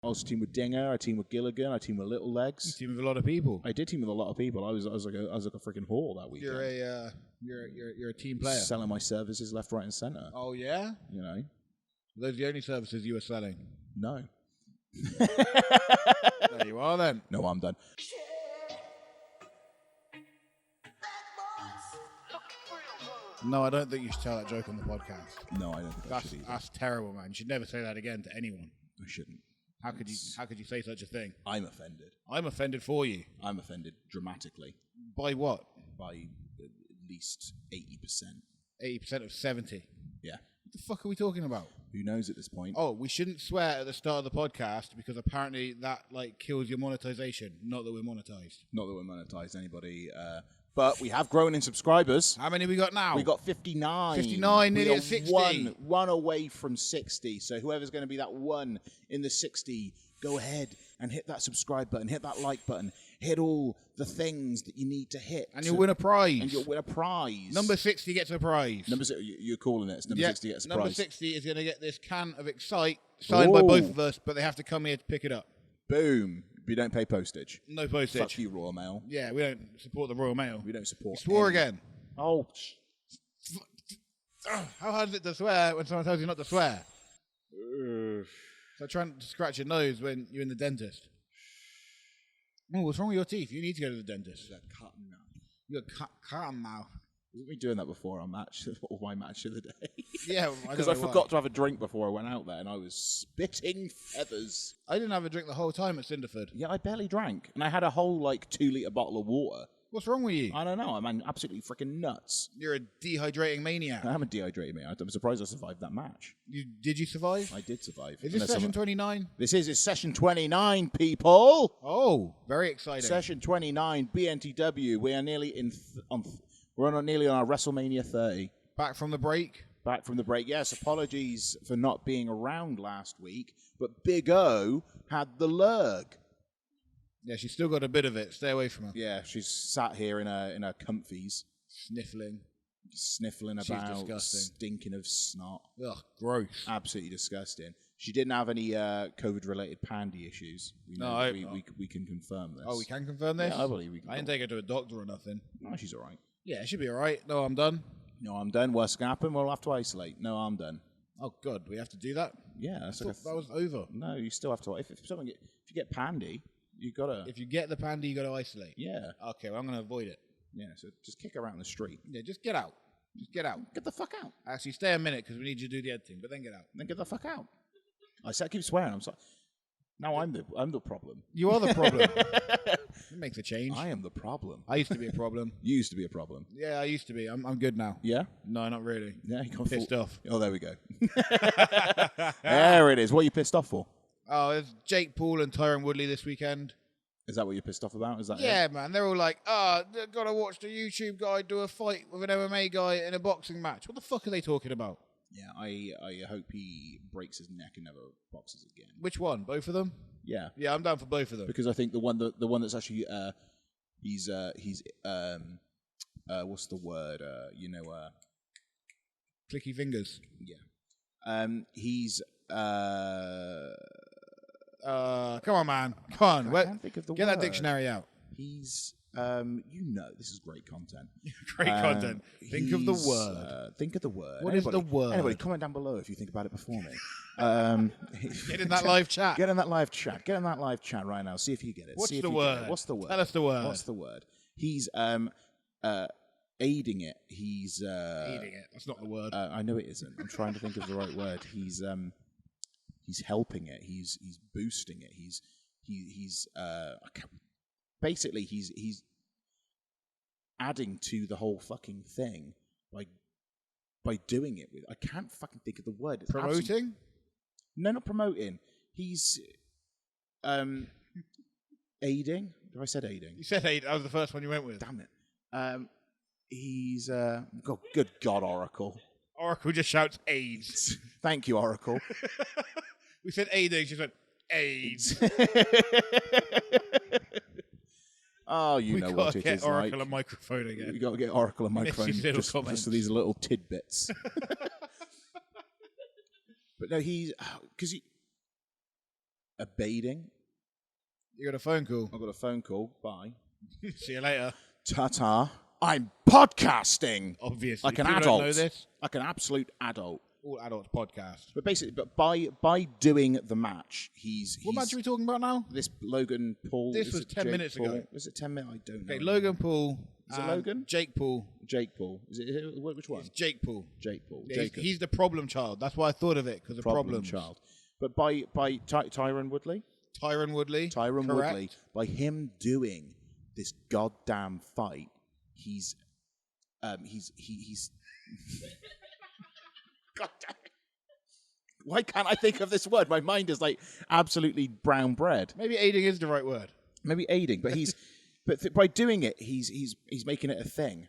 I was teamed with Dinger, I teamed with Gilligan, I teamed with Little Legs. You team with a lot of people. I did team with a lot of people. I was like a freaking whore that weekend. You're a team player. Selling my services left, right, and centre. Oh yeah? You know. Those are the only services you were selling? No. There you are then. No, I'm done. No, I don't think you should tell that joke on the podcast. No, I don't think I should either. That's terrible, man. You should never say that again to anyone. I shouldn't. How could you say such a thing? I'm offended. I'm offended for you. I'm offended dramatically. By what? By at least 80%. 80% of 70. Yeah. What the fuck are we talking about? Who knows at this point? Oh, we shouldn't swear at the start of the podcast because apparently that kills your monetization. Not that we're monetized. Not that we're monetized anybody, but we have grown in subscribers. How many we got now? We got 59. 59, nearly at 60. One away from 60. So whoever's going to be that one in the 60, go ahead and hit that subscribe button, hit that like button, hit all the things that you need to hit. And you'll win a prize. And you'll win a prize. Number 60 gets a prize. You're calling it. Number 60 gets a prize. Number 60 is going to get this can of Excite signed by both of us, but they have to come here to pick it up. Boom. We don't pay postage. No postage. Fuck you, Royal Mail. Yeah, we don't support the Royal Mail. We don't support. You swore again. Oh. How hard is it to swear when someone tells you not to swear? It's like trying to scratch your nose when you're in the dentist. Oh, what's wrong with your teeth? You need to go to the dentist. You got cotton mouth. You got cotton mouth. Wasn't we doing that before on my match of the day? Yeah, because I forgot to have a drink before I went out there, and I was spitting feathers. I didn't have a drink the whole time at Cinderford. Yeah, I barely drank, and I had a whole 2-litre bottle of water. What's wrong with you? I don't know. I'm absolutely freaking nuts. You're a dehydrating maniac. I am a dehydrated man. I'm surprised I survived that match. Did you survive? I did survive. Is this session 29? This is session 29, people. Oh, very exciting. Session 29, BNTW. We are nearly nearly on our WrestleMania 30. Back from the break. Back from the break. Yes, apologies for not being around last week, but Big O had the LURG. Yeah, she's still got a bit of it. Stay away from her. Yeah, she's sat here in her comfies. Sniffling about, disgusting. Stinking of snot. Ugh, gross. Absolutely disgusting. She didn't have any COVID-related pandy issues. We can confirm this. Oh, we can confirm this? Yeah, I believe we can. I didn't take her to a doctor or nothing. No, she's all right. Yeah, she'll be all right. No, I'm done. No, I'm done. Worst can happen. We'll have to isolate. No, I'm done. Oh, God. We have to do that? Yeah. That's that was over. No, you still have to. If you get pandy, you got to... If you get the pandy, you got to isolate? Yeah. Okay, well, I'm going to avoid it. Yeah, so just kick her out in the street. Yeah, just get out. Just get out. Get the fuck out. Actually, stay a minute because we need you to do the editing, but then get out. Then get the fuck out. I keep swearing. I'm sorry. Now I'm the problem. You are the problem. It makes a change. I am the problem. I used to be a problem. You used to be a problem. Yeah, I used to be. I'm good now. Yeah? No, not really. Yeah, you got pissed off. Oh, there we go. There it is. What are you pissed off for? Oh, it's Jake Paul and Tyron Woodley this weekend. Is that what you're pissed off about? Is that it? Man. They're all like, gotta watch the YouTube guy do a fight with an MMA guy in a boxing match. What the fuck are they talking about? Yeah, I hope he breaks his neck and never boxes again. Which one? Both of them? Yeah. Yeah, I'm down for both of them. Because I think the one that's actually he's what's the word? Clicky fingers. Yeah. He's come on, man. Come on. I can't think of the Get word. that dictionary out. He's this is great content. Great content. Think of the word. Think of the word. What is the word? Anybody, comment down below if you think about it before me. Get in that live chat. Get in that live chat. Get in that live chat right now. See if you get it. What's the word? What's the word? Tell us the word. What's the word? He's aiding it. He's aiding it. That's not the word. I know it isn't. I'm trying to think of the right word. He's helping it. He's boosting it. He's basically he's adding to the whole fucking thing by doing it with. I can't fucking think of the word. It's promoting? No, not promoting. He's aiding. Have I said aiding? You said aid. That was the first one you went with. Damn it. He's good God, Oracle. Oracle just shouts AIDS. Thank you, Oracle. We said aiding. She went AIDS. Oh, you know what it is. We got to get Oracle a microphone again. We got to get Oracle a microphone just for these little tidbits. But no, because abating. You got a phone call. I got a phone call. Bye. See you later. Ta-ta. I'm podcasting. Obviously. Like an People adult. don't know this. Like an absolute adult. All adults podcast. But basically, by doing the match, he's... What match are we talking about now? This Logan Paul... This was 10 minutes ago. Was it 10 minutes? I don't know. Okay, Logan Paul. Is it Logan? Jake Paul. Jake Paul. Is it which one? It's Jake Paul. Jake Paul. Yeah, he's the problem child. That's why I thought of it, because of problems. Child. But by Tyron Woodley? Tyron Woodley. Tyron correct. Woodley. By him doing this goddamn fight, he's God damn it. Why can't I think of this word? My mind is like absolutely brown bread. Maybe aiding is the right word. Maybe aiding, but by doing it, he's making it a thing,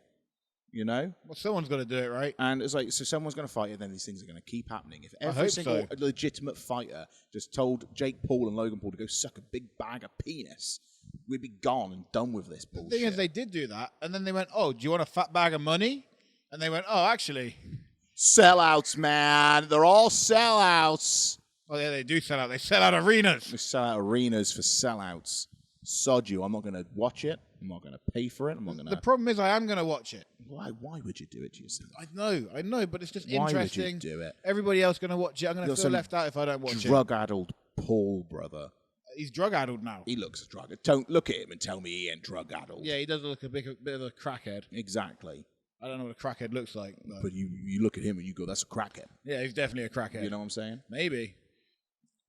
you know. Well, someone's got to do it, right? And it's like, so someone's going to fight, and then these things are going to keep happening. If I every hope single so. legitimate fighter just told Jake Paul and Logan Paul to go suck a big bag of penis, we'd be gone and done with this bullshit. The thing is, they did do that, and then they went, "Oh, do you want a fat bag of money?" And they went, "Oh, actually." Sellouts, man. They're all sellouts. Oh, yeah, they do sell out. They sell out arenas. They sell out arenas for sellouts. Sod you. I'm not going to watch it. I'm not going to pay for it. I'm not going to... The problem is I am going to watch it. Why would you do it to yourself? I know, but it's just Why interesting. would you do it? Everybody else going to watch it. I'm going to feel left out if I don't watch it. Drug-addled Paul, brother. He's drug-addled now. He looks drug. Don't look at him and tell me he ain't drug-addled. Yeah, he does look a bit of a crackhead. Exactly. I don't know what a crackhead looks like. But you look at him and you go, that's a crackhead. Yeah, he's definitely a crackhead. You know what I'm saying? Maybe.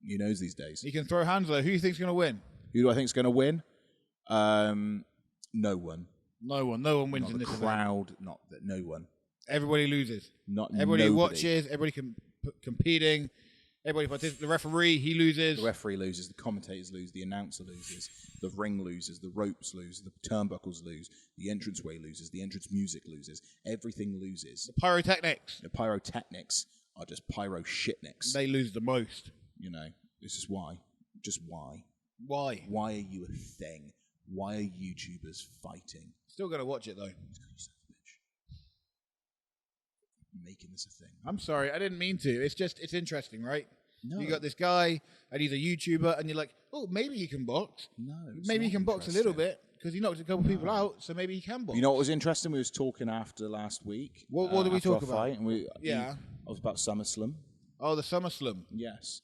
He knows these days. He can throw hands though. Who do you think's going to win? Who do I think's going to win? No one. No one. No one wins Not in the this crowd. event. Not that. No one. Everybody loses. Everybody watches. Everybody competing. Everybody participates. The referee, he loses. The referee loses. The commentators lose. The announcer loses. The ring loses. The ropes lose. The turnbuckles lose. The entranceway loses. The entrance music loses. Everything loses. The pyrotechnics. The pyrotechnics are just pyro shitniks. They lose the most. You know, this is why. Just why. Why? Why are you a thing? Why are YouTubers fighting? Still going to watch it though. Making this a thing. I'm sorry, I didn't mean to. It's interesting, right? No. You got this guy, and he's a YouTuber, and you're like, oh, maybe he can box. No. Maybe he can box a little bit, because he knocked a couple people out, so maybe he can box. You know what was interesting? We was talking after last week. What did we talk about? Fight, and I was about SummerSlam. Oh, the SummerSlam. Yes.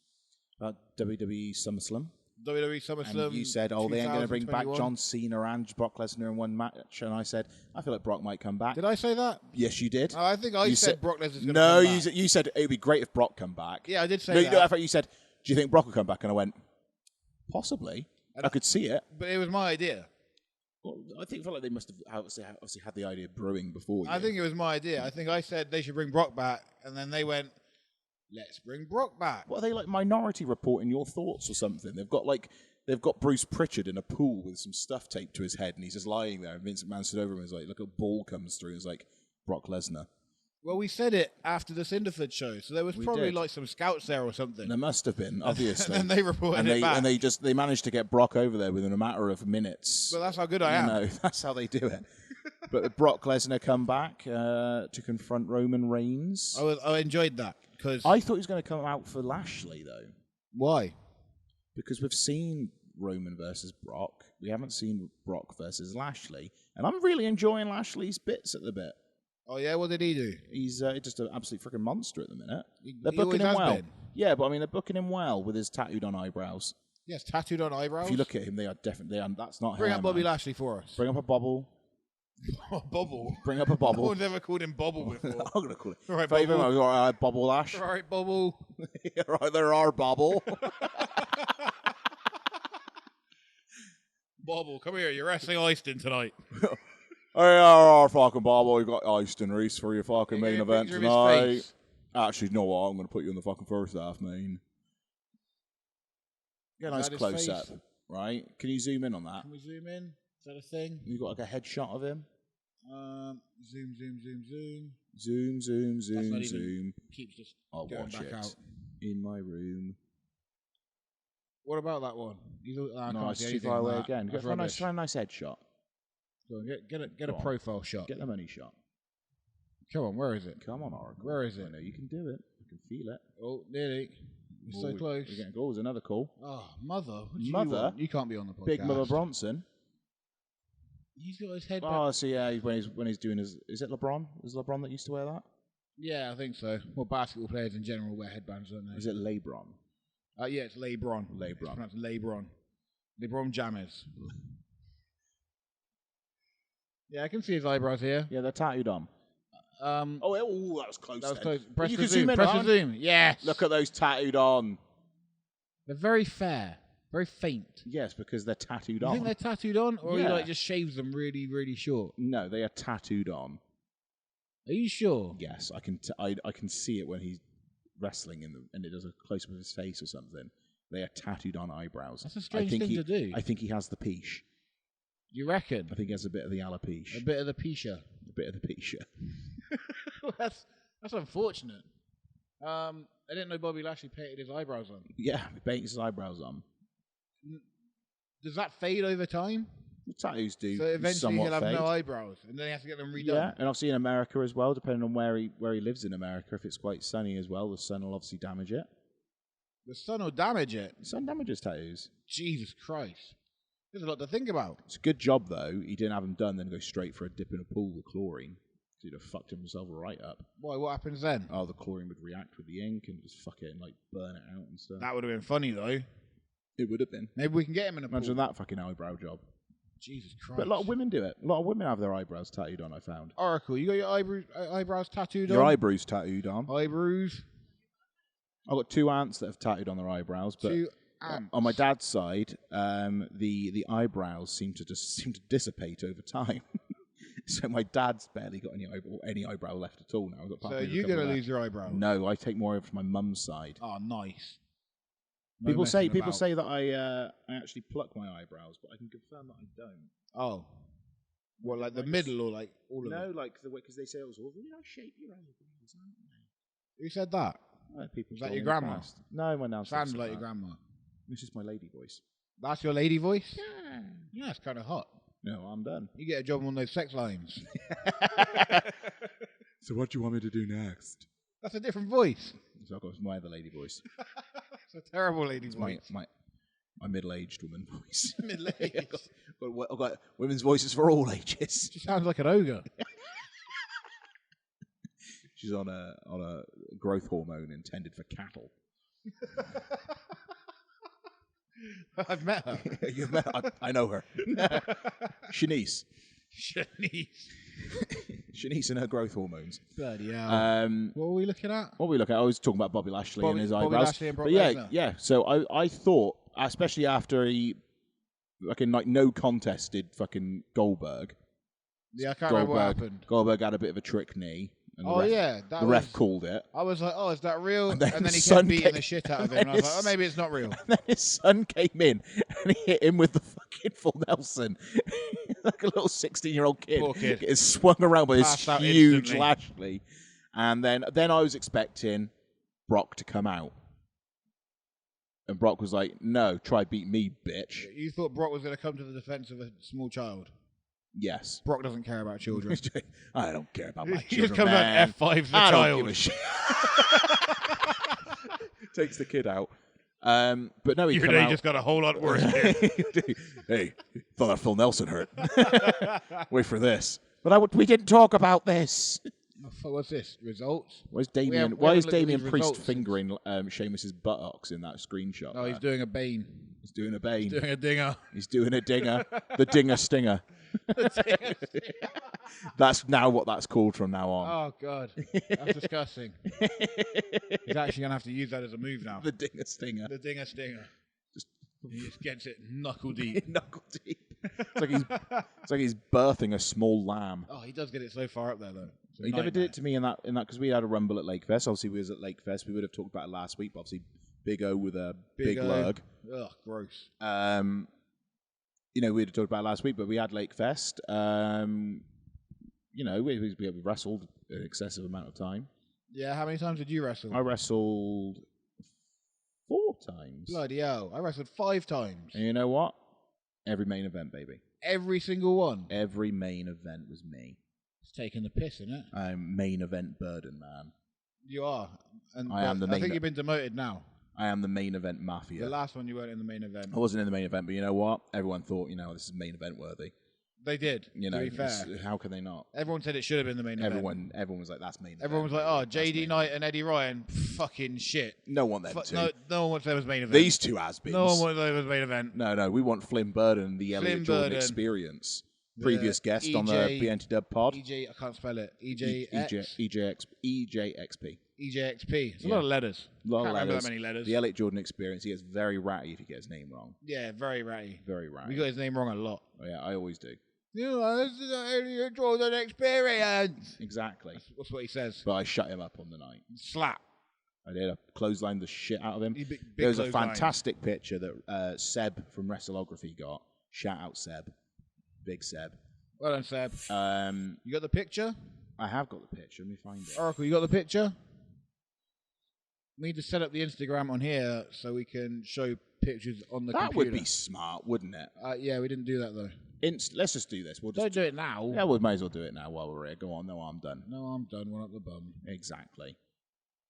About WWE SummerSlam. WWE SummerSlam. And you said, oh, they ain't going to bring back John Cena and Brock Lesnar in one match. And I said, I feel like Brock might come back. Did I say that? Yes, you did. Oh, I think I said Brock Lesnar's going to come back. No, you said it would be great if Brock come back. Yeah, I did say that. No, I thought you said, do you think Brock will come back? And I went, possibly. I could see it. But it was my idea. Well, I felt like they must have obviously had the idea brewing before you. I think it was my idea. I think I said they should bring Brock back, and then they went, let's bring Brock back. What are they, like Minority Reporting your thoughts or something? They've got Bruce Pritchard in a pool with some stuff taped to his head, and he's just lying there. And Vince McMahon stood over him and was like, look, a ball comes through. It's like, Brock Lesnar. Well, we said it after the Cinderford show, so there was probably like some scouts there or something. There must have been, obviously. And they reported it back. And they managed to get Brock over there within a matter of minutes. Well, that's how good I am. No, that's how they do it. But Brock Lesnar come back to confront Roman Reigns. I enjoyed that. Cause I thought he was going to come out for Lashley, though. Why? Because we've seen Roman versus Brock. We haven't seen Brock versus Lashley. And I'm really enjoying Lashley's bits at the bit. Oh, yeah? What did he do? He's just an absolute freaking monster at the minute. They're He booking him always has well. been. Yeah, but I mean, they're booking him well with his tattooed on eyebrows. Yes, tattooed on eyebrows. If you look at him, they are definitely... That's not Bring hair, up Bobby man. Lashley for us. Bring up a bobble. Bobble. Bring up a bobble. I've never called him Bobble before. I'm going to call it. All right, Favour, Bobble. all right, Bobble Lash. All right, Bobble. Right, there are Bobble. Bobble, come here. You're wrestling Easton tonight. Hey, all right, fucking Bobble. You got Easton Reese for your fucking main event tonight. Actually, you know what? I'm going to put you in the fucking first half, man. Get a nice close up, right? Can you zoom in on that? Can we zoom in? Is that a thing? You got like a headshot of him? Zoom. Zoom. Keeps just I'll going watch back it out. in my room. What about that one? No, it's too far away again. Get a nice headshot. Go on, get a profile shot. Get the money shot. Come on, where is it? Come on, Oracle. Where is it? I know you can do it. I can feel it. Oh, nearly. We're so close. We're getting calls. Another call. Oh, mother. What do you Mother? want? You can't be on the podcast. Big Mother Bronson. He's got his head back. Oh, so yeah, when he's doing his... Is it LeBron? Is it LeBron that used to wear that? Yeah, I think so. Well, basketball players in general wear headbands, don't they? Is it LeBron? Yeah, it's LeBron. LeBron. It's pronounced LeBron. LeBron jammers. Yeah, I can see his eyebrows here. Yeah, they're tattooed on. That was close. That was then. close. Press You the can zoom. zoom in Press the on. zoom. Yes. Look at those tattooed on. They're very fair. Very faint. Yes, because they're tattooed You on. think they're tattooed on, or he Yeah. like just shaves them really, really short? No, they are tattooed on. Are you sure? Yes, I can. I can see it when he's wrestling and it does a close up of his face or something. They are tattooed on eyebrows. That's a strange thing to do. I think he has the peach. You reckon? I think he has a bit of the alopecia. A bit of the pisha. A bit of the pecia. That's unfortunate. I didn't know Bobby Lashley painted his eyebrows on. Yeah, he paints his eyebrows on. Does that fade over time? The tattoos do. So eventually somewhat he'll have fade. no eyebrows, and then he has to get them redone. Yeah, and obviously in America as well, depending on where he lives in America. If it's quite sunny as well, the sun will obviously damage it. The sun will damage it. The sun damages tattoos. Jesus Christ. There's a lot to think about. It's a good job though. He didn't have them done, then go straight for a dip in a pool with chlorine. He'd have fucked himself right up. Why? What happens then? Oh, the chlorine would react with the ink and just fuck it and like burn it out and stuff. That would have been funny though. It would have been. Maybe we can get him in a Imagine pool. that fucking eyebrow job. Jesus Christ. But a lot of women do it. A lot of women have their eyebrows tattooed on, I found. Oracle, you got your eyebrows tattooed Your on? eyebrows tattooed on. Eyebrows. I've got two aunts that have tattooed on their eyebrows, but Two ants. on my dad's side, the eyebrows seem to dissipate over time. So my dad's barely got any eyebrow left at all now. I've got So you're going to lose your eyebrows? No, I take more from my mum's side. Oh, nice. People say that I actually pluck my eyebrows, but I can confirm that I don't. Oh. What, like the middle or like all of them? No, like the way, because they say it was all really nice shape your eyebrows, aren't they? Who said that? People Was that say your in the grandma? past. No, my nan Sounds said like that. your grandma. It's just my lady voice. That's your lady voice? Yeah, it's kind of hot. No, I'm done. You get a job on those sex lines. So what do you want me to do next? That's a different voice. So I've got my other lady voice. It's a terrible lady It's voice. my middle-aged woman voice. Middle-aged. I've got women's voices for all ages. She sounds like an ogre. She's on a growth hormone intended for cattle. I've met her. You've met her. I know her. Shanice. Shanice and her growth hormones. Bloody hell. What were we looking at? What were we looking at? I was talking about Bobby Lashley and his Bobby eyebrows. Lashley and Brock But yeah, Lesnar. yeah. So I thought, especially after he fucking like no contested fucking Goldberg. Yeah, I can't remember what happened. Goldberg had a bit of a trick knee. And Oh, yeah. The ref called it. I was like, oh, is that real? And And then then he his kept son beating came- the shit out of him. and And I was his- like, oh, maybe it's not real. And then his son came in and he hit him with the fucking full Nelson. Like a little 16-year-old kid. Poor kid. Getting swung around by Passed this out huge instantly. Lashley. And then I was expecting Brock to come out. And Brock was like, no, try beat me, bitch. You thought Brock was going to come to the defense of a small child. Yes. Brock doesn't care about children. I don't care about my He children, just comes man. out F5's the I child. don't give a shit. Takes the kid out. But no, he You come know, out. you just got a whole lot worse. Hey, thought that Phil Nelson hurt. Wait for this. But we didn't talk about this. What's this? Results? Why is We Damien? haven't Why is looked at Damien these Priest results fingering Sheamus's buttocks in that screenshot? Oh, he's doing a Bane. He's doing a Bane. Doing a dinger. He's doing a dinger. The dinger stinger. That's now what that's called from now on. Oh, God. That's disgusting. He's actually going to have to use that as a move now. The dinger stinger. The dinger stinger. He just gets it knuckle deep. Knuckle deep. It's like he's birthing a small lamb. Oh, he does get it so far up there, though. It's a He never did nightmare. it to me in that because we had a rumble at Lakefest. Obviously, we was at Lakefest. We would have talked about it last week. But obviously, Big O with a big O. lurg. Ugh, gross. You know, we'd have talked about it last week, but we had Lakefest. You know, we wrestled an excessive amount of time. Yeah, how many times did you wrestle? I wrestled 4 times. Bloody hell. I wrestled 5 times. And you know what? Every main event, baby. Every single one. Every main event was me. It's taking the piss, isn't it? I'm main event burden, man. You are. And I am the I main think e- you've been demoted now. I am the main event mafia. The last one you weren't in the main event. I wasn't in the main event, but you know what? Everyone thought, this is main event worthy. They did. To be fair. How can they not? Everyone said it should have been the main event. Everyone was like, that's main event. Everyone was like, oh, JD Knight and Eddie Ryan, fucking shit. No one them two. No one wants them as main event. These two has-beens. No one wants them as main event. No, we want Flynn Burden, the Elliot Jordan experience. Previous guest on the BNTW pod. I can't spell it. EJXP. It's a lot of letters. Can't remember that many letters. The Elliot Jordan experience. He gets very ratty if he gets his name wrong. Yeah, very ratty. Very ratty. We got his name wrong a lot. Oh, yeah, I always do. This is the Elliot Jordan experience. Exactly. That's what he says. But I shut him up on the night. Slap. I did. I clotheslined the shit out of him. There was a fantastic picture that Seb from Wrestleography got. Shout out Seb. Big Seb. Well done, Seb. You got the picture? I have got the picture. Let me find it. Oracle, you got the picture? We need to set up the Instagram on here so we can show pictures on the computer. That would be smart, wouldn't it? Yeah, we didn't do that, though. Let's just do this. Don't do it now. Yeah, we might as well do it now while we're here. Go on. No, I'm done. No, I'm done. One up the bum. Exactly.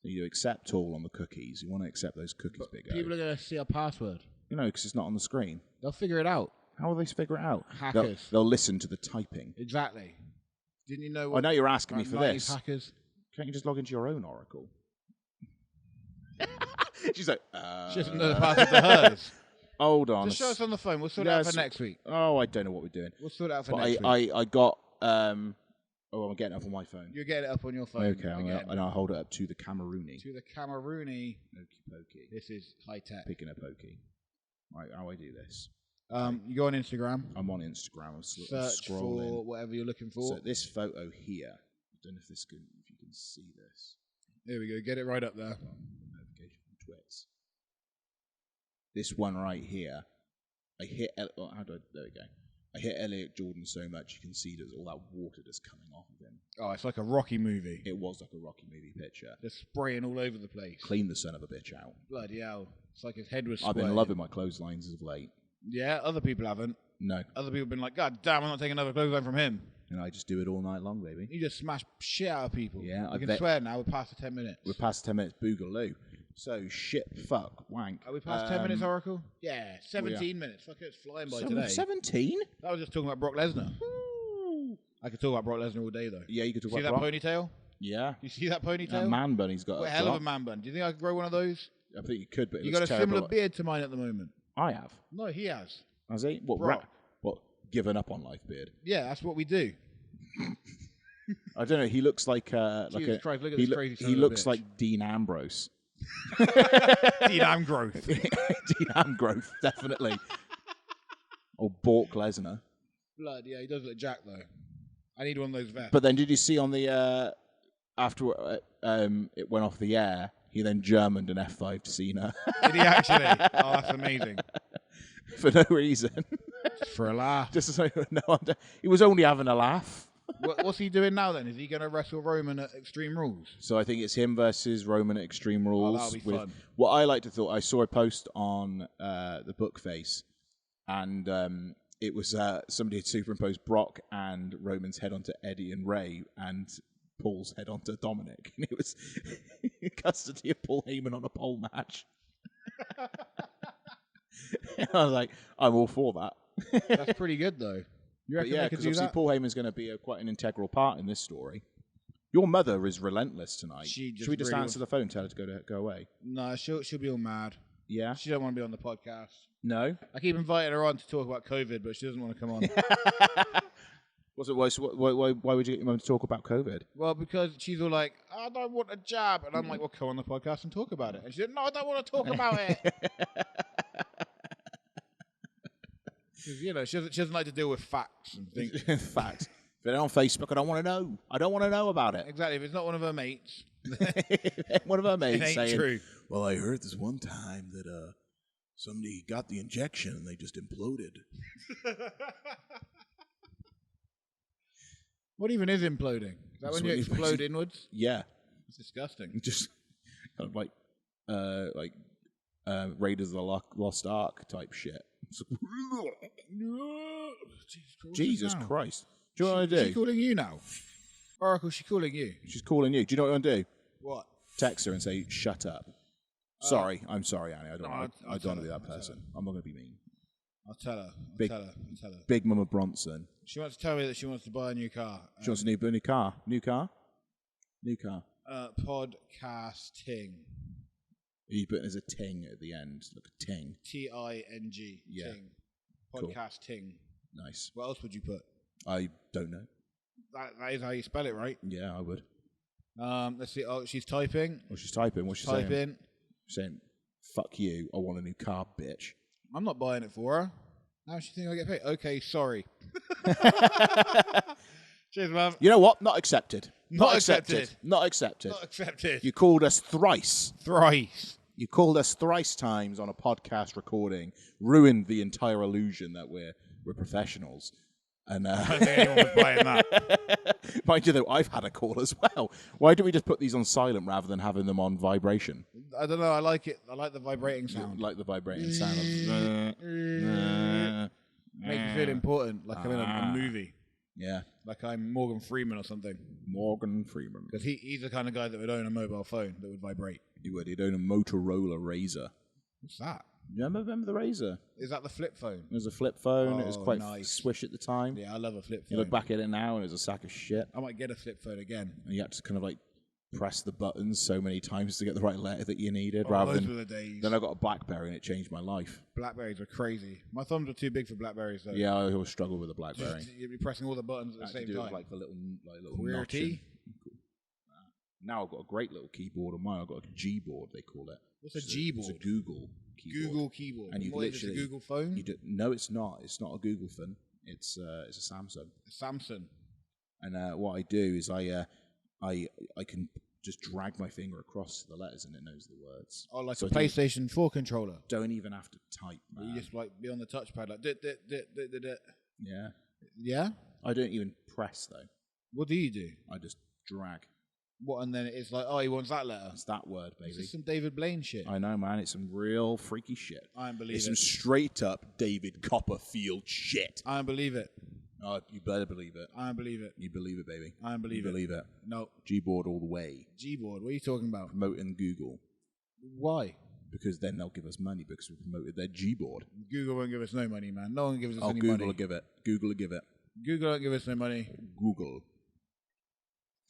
You accept all on the cookies. You want to accept those cookies, Big O. People are going to see our password. Because it's not on the screen. They'll figure it out. How will they figure it out? Hackers. They'll listen to the typing. Exactly. Didn't you know? I know you're asking me for this. Hackers. Can't you just log into your own Oracle? She's like, She doesn't know the password to hers. Hold on. Just show us on the phone. We'll sort it out for next week. Oh, I don't know what we're doing. We'll sort it out for next week. I got. I'm getting it up on my phone. You're getting it up on your phone. Okay, and I'll hold it up to the Camerooni. To the Camerooni. Okie pokey. This is high tech. Picking a pokey. Right, how I do this? You go on Instagram. I'm on Instagram. I'm Search scrolling. for whatever you're looking for. So this photo here. I don't know if you can see this. There we go. Get it right up there. Notification from Twits. This one right here. I hit. There we go. I hit Elliot Jordan so much you can see there's all that water just coming off of him. Oh, it's like a Rocky movie. It was like a Rocky movie picture. They're spraying all over the place. Clean the son of a bitch out. Bloody hell. It's like his head was I've been loving my clotheslines as of late. Yeah, other people haven't. No. Other people have been like, God damn, I'm not taking another clothesline from him. And I just do it all night long, baby. You just smash shit out of people. Yeah, I can swear now, we're past the 10 minutes. We're past 10 minutes, Boogaloo. So, shit, fuck, wank. Are we past 10 minutes, Oracle? Yeah, 17 minutes. Fuck it, it's flying by today. 17? I was just talking about Brock Lesnar. I could talk about Brock Lesnar all day, though. Yeah, you could talk about Brock. See that ponytail? Yeah. You see that ponytail? That man bun he's got. What a hell of a man bun. Do you think I could grow one of those? I think you could, but you got a similar beard to mine at the moment. I have. No, he has. Has he? What? Given up on life beard? Yeah, that's what we do. I don't know. He looks like Jesus Christ, look at this crazy he looks like Dean Ambrose. Dean Ambrose. Dean Ambrose, definitely. Or Brock Lesnar. Blood, yeah, he does look jacked though. I need one of those vests. But then, did you see on the after it went off the air? He then Germaned an F5 to Cena. Did he actually? Oh, that's amazing. For no reason. For a laugh. Just so he was only having a laugh. What's he doing now then? Is he going to wrestle Roman at Extreme Rules? So I think it's him versus Roman at Extreme Rules. Oh, that'll be fun. What I like to thought, I saw a post on the Bookface, and it was somebody had superimposed Brock and Roman's head onto Eddie and Ray, and Paul's head onto Dominic. And it was custody of Paul Heyman on a pole match. I was like, I'm all for that. That's pretty good, though. You reckon yeah, because obviously Paul Heyman's going to be quite an integral part in this story. Your mother is relentless tonight. Should we just answer the phone and tell her to go away? No, she'll be all mad. Yeah? She don't want to be on the podcast. No? I keep inviting her on to talk about COVID, but she doesn't want to come on. Why would you get your mum to talk about COVID? Well, because she's all like, I don't want a jab. And I'm like, well, come on the podcast and talk about it. And she said, no, I don't want to talk about it. Because, she doesn't like to deal with facts and things. Facts. If they're on Facebook, I don't want to know. I don't want to know about it. Exactly. If it's not one of her mates. One of her mates it ain't saying, true. Well, I heard this one time that somebody got the injection and they just imploded. What even is imploding? Is that when you explode inwards? Yeah. It's disgusting. Just kind of like Raiders of the Lost Ark type shit. Jesus Christ. Do you know what I do? She's calling you now. Oracle, she's calling you. She's calling you. Do you know what I want to do? What? Text her and say, shut up. Sorry, I'm sorry, Annie. I don't want to be that person. I'm not going to be mean. I'll tell her. I'll tell her. Big Mama Bronson. She wants to tell me that she wants to buy a new car. She wants a new car. New car? Podcasting. You put it as a ting at the end. Like a ting. Ting. Yeah. Ting. Podcasting. Cool. Nice. What else would you put? I don't know. That is how you spell it, right? Yeah, I would. Let's see. Oh, she's typing. Well, she's typing. What's she saying? She's saying, fuck you. I want a new car, bitch. I'm not buying it for her. How does she think I get paid? Okay, sorry. Cheers, man. You know what? Not accepted. Not accepted. Not accepted. Not accepted. You called us thrice. Thrice. You called us thrice times on a podcast recording. Ruined the entire illusion that we're professionals. And I don't think anyone was buying that. Mind you, though, I've had a call as well. Why do we just put these on silent rather than having them on vibration? I don't know. I like it. I like the vibrating sound. Like the vibrating sound of... Makes me feel important, like I'm in a movie. Yeah. Like I'm Morgan Freeman or something. Morgan Freeman. Because he's the kind of guy that would own a mobile phone that would vibrate. He would. He'd own a Motorola Razor. What's that? You remember the Razor? Is that the flip phone? It was a flip phone. It was quite nice. Swish at the time. Yeah, I love a flip phone. You look back at it now and it was a sack of shit. I might get a flip phone again. And you had to kind of like press the buttons so many times to get the right letter that you needed. Those were the days. Then I got a BlackBerry and it changed my life. Blackberries were crazy. My thumbs were too big for Blackberries though. Yeah, I always struggled with a BlackBerry. You'd be pressing all the buttons at the same time. Like the little QWERTY. Now I've got a great little keyboard on mine. I've got a G-board, they call it. What's a G-board? It's a Google keyboard. Google keyboard. And you literally... a Google phone? No, it's not. It's not a Google phone. It's a Samsung. A Samsung. And what I do is I can just drag my finger across the letters and it knows the words. Oh, like so a PlayStation 4 controller. Don't even have to type, man. You just like be on the touchpad like Yeah. Yeah? I don't even press though. What do you do? I just drag. What, and then it's like, oh, he wants that letter. It's that word, baby. This is some David Blaine shit. I know, man. It's some real freaky shit. I don't believe it's it. It's some straight up David Copperfield shit. I don't believe it. Oh, you better believe it. I don't believe it. You believe it, baby. I don't believe it. You believe it. No. G-board all the way. G-board? What are you talking about? Promoting Google. Why? Because then they'll give us money because we promoted their G-board. Google won't give us no money, man. No one gives us any Google money. Will give it. Google will give it. Google won't give us no money. Google.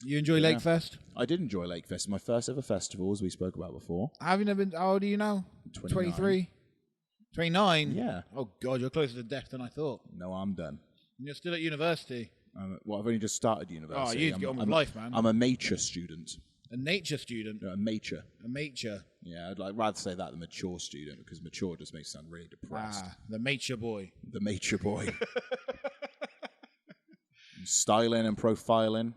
You enjoy Lakefest? I did enjoy Lakefest. My first ever festival, as we spoke about before. Have you never been? How old are you now? 23? 29? Yeah. Oh, God, you're closer to death than I thought. No, I'm done. And you're still at university. Well, I've only just started university. Oh, you need to get on with life, man. I'm a mature student. A nature student? No, a mature. A mature. Yeah, I'd rather say that than mature student because mature just makes it sound really depressed. The mature boy. The mature boy. Styling and profiling.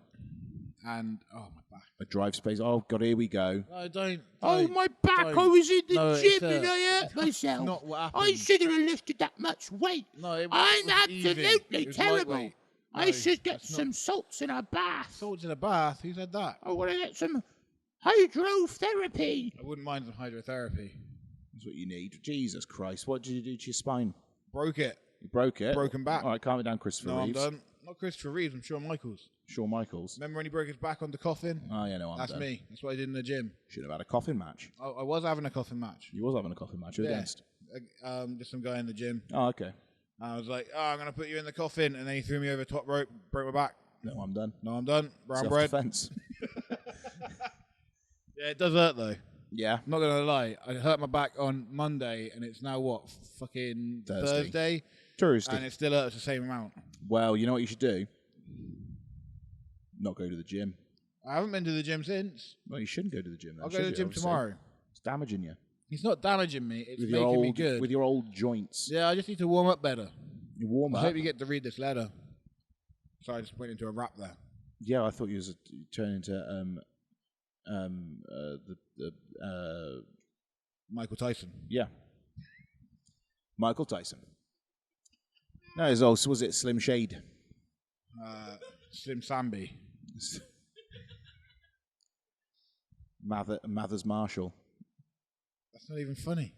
And, oh, my back. A drive space. Oh, God, here we go. No, don't. Oh, my back. I was in the gym and I hurt myself. Not what happened. I shouldn't have lifted that much weight. No, I'm absolutely terrible. No, I should get some salts in a bath. Salts in a bath? Who said that? I want to get some hydrotherapy. I wouldn't mind some hydrotherapy. That's what you need. Jesus Christ. What did you do to your spine? Broke it. You broke it? Broken back. All right, calm it down, Christopher Reeves. I'm done. Not Christopher Reeves, I'm Shawn Michaels. Shawn Michaels. Remember when he broke his back on the coffin? Oh, yeah, no, I'm That's done. me. That's what I did in the gym. Should have had a coffin match. I was having a coffin match. You was having a coffin match. Who against? Just some guy in the gym. Oh, okay. I was like, I'm going to put you in the coffin. And then he threw me over the top rope, broke my back. No, I'm done. No, I'm done. Brown bread. Self-defense. Yeah, it does hurt, though. Yeah. I'm not going to lie. I hurt my back on Monday, and it's now what? Fucking Thursday? Thursday. And it still hurts the same amount. Well, you know what you should do? Not go to the gym. I haven't been to the gym since. Well, you shouldn't go to the gym then. I'll go to the gym tomorrow. It's damaging you. It's not damaging me. It's with making me good. With your old joints. Yeah, I just need to warm up better. You warm up? I hope you get to read this letter. Sorry, I just went into a rap there. Yeah, I thought you was turning into Michael Tyson. Yeah. Michael Tyson. No, it was also, was it Slim Shade? Slim Samby. Mathers Marshall. That's not even funny.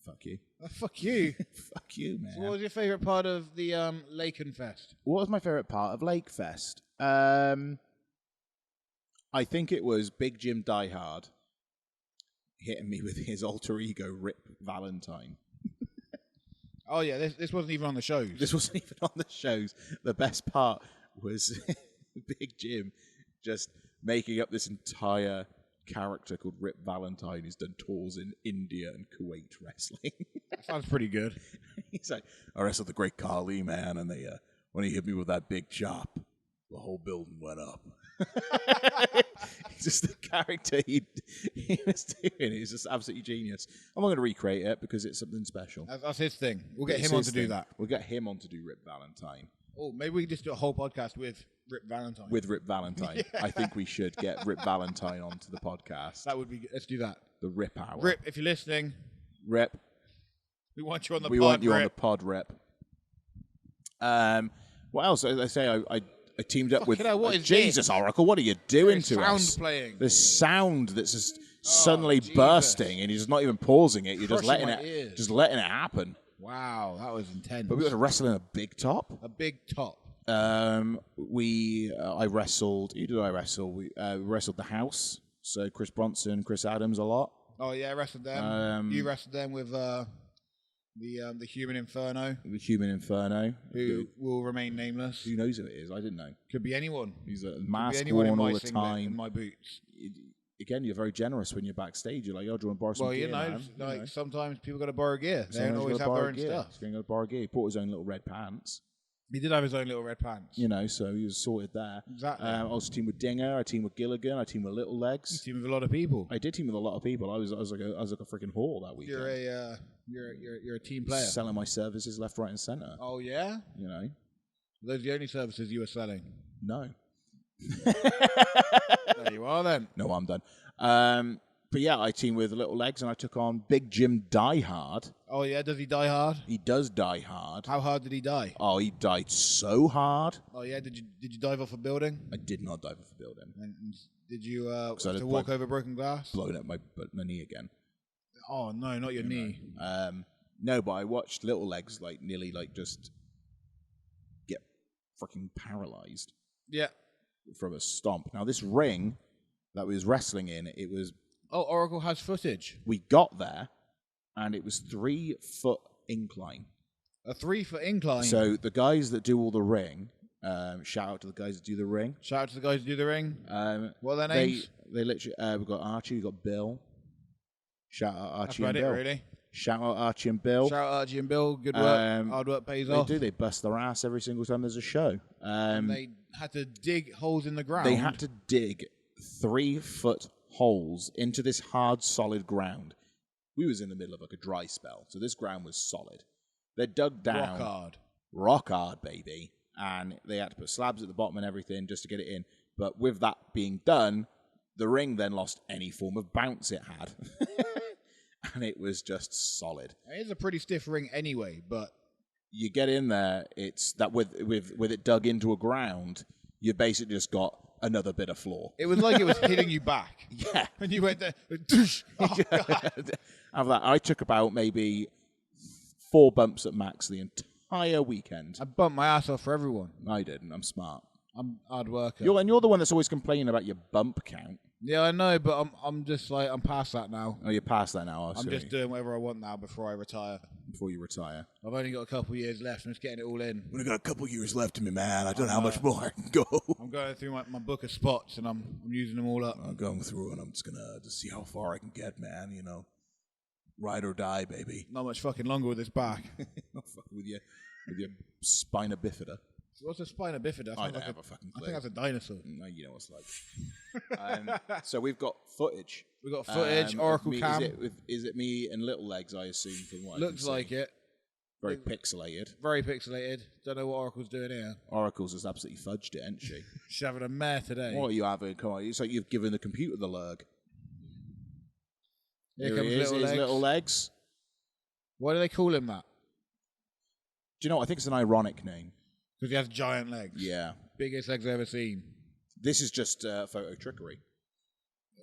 Fuck you. Fuck you. Fuck you, man. So what was your favourite part of the Lakenfest? What was my favourite part of Lakefest? I think it was Big Jim Diehard hitting me with his alter ego, Rip Valentine. Oh, yeah, this wasn't even on the shows. This wasn't even on the shows. The best part was Big Jim just making up this entire character called Rip Valentine who's done tours in India and Kuwait wrestling. That sounds pretty good. He's like, I wrestled the Great Khali, man, and they when he hit me with that big chop, the whole building went up. It's just the character he was doing. He's just absolutely genius. I'm not going to recreate it because it's something special. That's his thing. We'll get him on to do that. We'll get him on to do Rip Valentine. Oh, maybe we can just do a whole podcast with Rip Valentine. With Rip Valentine. Yeah. I think we should get Rip Valentine onto the podcast. That would be good. Let's do that. The Rip Hour. Rip, if you're listening. Rip. We want you on the pod, We want you Rip. on the pod, Rip. What else? I say I teamed up with Jesus, Oracle. What are you doing to us? Sound playing. The sound that's just suddenly bursting, and you're just not even pausing it. You're just letting it happen. Wow, that was intense. But we got to wrestle in a big top. A big top. I wrestled. Who did I wrestle? We wrestled the House. So Chris Bronson, Chris Adams, a lot. Oh yeah, I wrestled them. You wrestled them with the Human Inferno. The Human Inferno, who will remain nameless. Who knows who it is? I didn't know. Could be anyone. He's a mask worn all the time. In my boots. Again, you're very generous when you're backstage. You're like, "Oh, do you want to borrow some gear, man?" Like sometimes people got to borrow gear. They don't always have their own stuff. He's going to borrow gear. He bought his own little red pants. He did have his own little red pants. So he was sorted there. Exactly. I also teamed with Dinger. I teamed with Gilligan. I teamed with Little Legs. You teamed with a lot of people. I did team with a lot of people. I was like a freaking whore that weekend. You're a team player. Selling my services left, right, and centre. Oh yeah. Those are the only services you were selling. No. There you are then. No, I'm done. But yeah, I teamed with Little Legs and I took on Big Jim Diehard. Oh yeah, does he die hard? He does die hard. How hard did he die? Oh, he died so hard. Oh yeah, did you dive off a building? I did not dive off a building. And did you have to walk over broken glass? Blowing up my knee again. Oh no, not your knee. No, but I watched Little Legs nearly just get freaking paralyzed. Yeah. From a stomp. Now this ring that we was wrestling in, it was. Oh, Oracle has footage. We got there, and it was 3 foot incline. A 3 foot incline. So the guys that do all the ring, shout out to the guys that do the ring. Shout out to the guys that do the ring. What are their names? They literally. We've got Archie. We've got Bill. Shout out Archie and Bill. That's about it, really. Shout out Archie and Bill. Shout out Archie and Bill. Good work. Hard work pays off. They do. They bust their ass every single time there's a show. And they had to dig holes in the ground. They had to dig 3 foot holes into this hard, solid ground. We was in the middle of a dry spell, so this ground was solid. They dug down. Rock hard, baby. And they had to put slabs at the bottom and everything just to get it in. But with that being done, the ring then lost any form of bounce it had. And it was just solid. It is a pretty stiff ring anyway, but you get in there, it's that with it dug into a ground, you basically just got another bit of floor. It was like it was hitting you back. Yeah. And you went there. Oh, God. After that, I took about maybe 4 bumps at max the entire weekend. I bumped my ass off for everyone. I didn't. I'm smart. I'm hard worker. You're the one that's always complaining about your bump count. Yeah, I know, but I'm just like, I'm past that now. Oh, you're past that now, I'm just doing whatever I want now before I retire. Before you retire? I've only got a couple of years left. I'm just getting it all in. I've only got a couple of years left in me, man. I don't know how much more I can go. I'm going through my book of spots, and I'm using them all up. I'm going through, and I'm just going to see how far I can get, man, Ride or die, baby. Not much fucking longer with this back. Not fucking with your spina bifida. What's a spina bifida? I don't have a fucking clue. I think that's a dinosaur. No, you know what it's like. So we've got footage. We've got footage, Oracle cam. Is it me and Little Legs, I assume, from what Looks like it. Very pixelated. Very pixelated. Don't know what Oracle's doing here. Oracle's just absolutely fudged it, hasn't she? She's having a mare today. What are you having? Come on. It's like you've given the computer the LURG. Here comes Little Legs. Why do they call him that? Do you know what? I think it's an ironic name. Because he has giant legs. Yeah. Biggest legs I've ever seen. This is just photo trickery.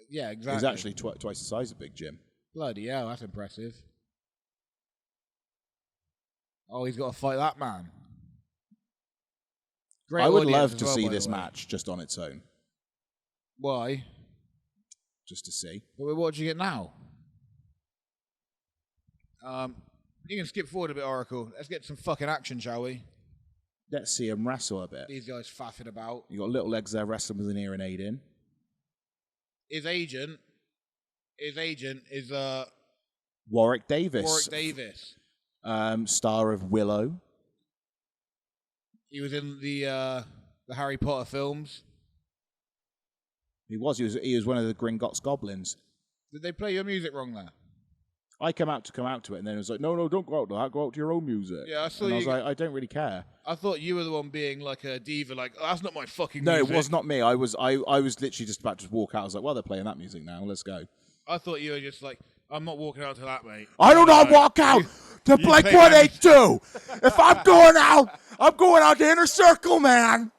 Yeah, exactly. He's actually twice the size of Big Jim. Bloody hell, that's impressive. Oh, he's got to fight that man. Great I would love to see this match just on its own. Why? Just to see. But we're watching it now. You can skip forward a bit, Oracle. Let's get some fucking action, shall we? Let's see him wrestle a bit. These guys faffing about. You got Little Legs there wrestling with an ear and Aiden. His agent is Warwick Davis. Warwick Davis. Star of Willow. He was in the Harry Potter films. He was one of the Gringotts goblins. Did they play your music wrong there? I come out to it, and then it was like, no, don't go out to that. Go out to your own music. Yeah, I saw and I was like, I don't really care. I thought you were the one being like a diva, like, oh, that's not my fucking music. music. No, it was not me. I was literally just about to walk out. I was like, well, they're playing that music now. Let's go. I thought you were just like, I'm not walking out to that, mate. I do not walk out to Blink-182. If I'm going out to Inner Circle, man.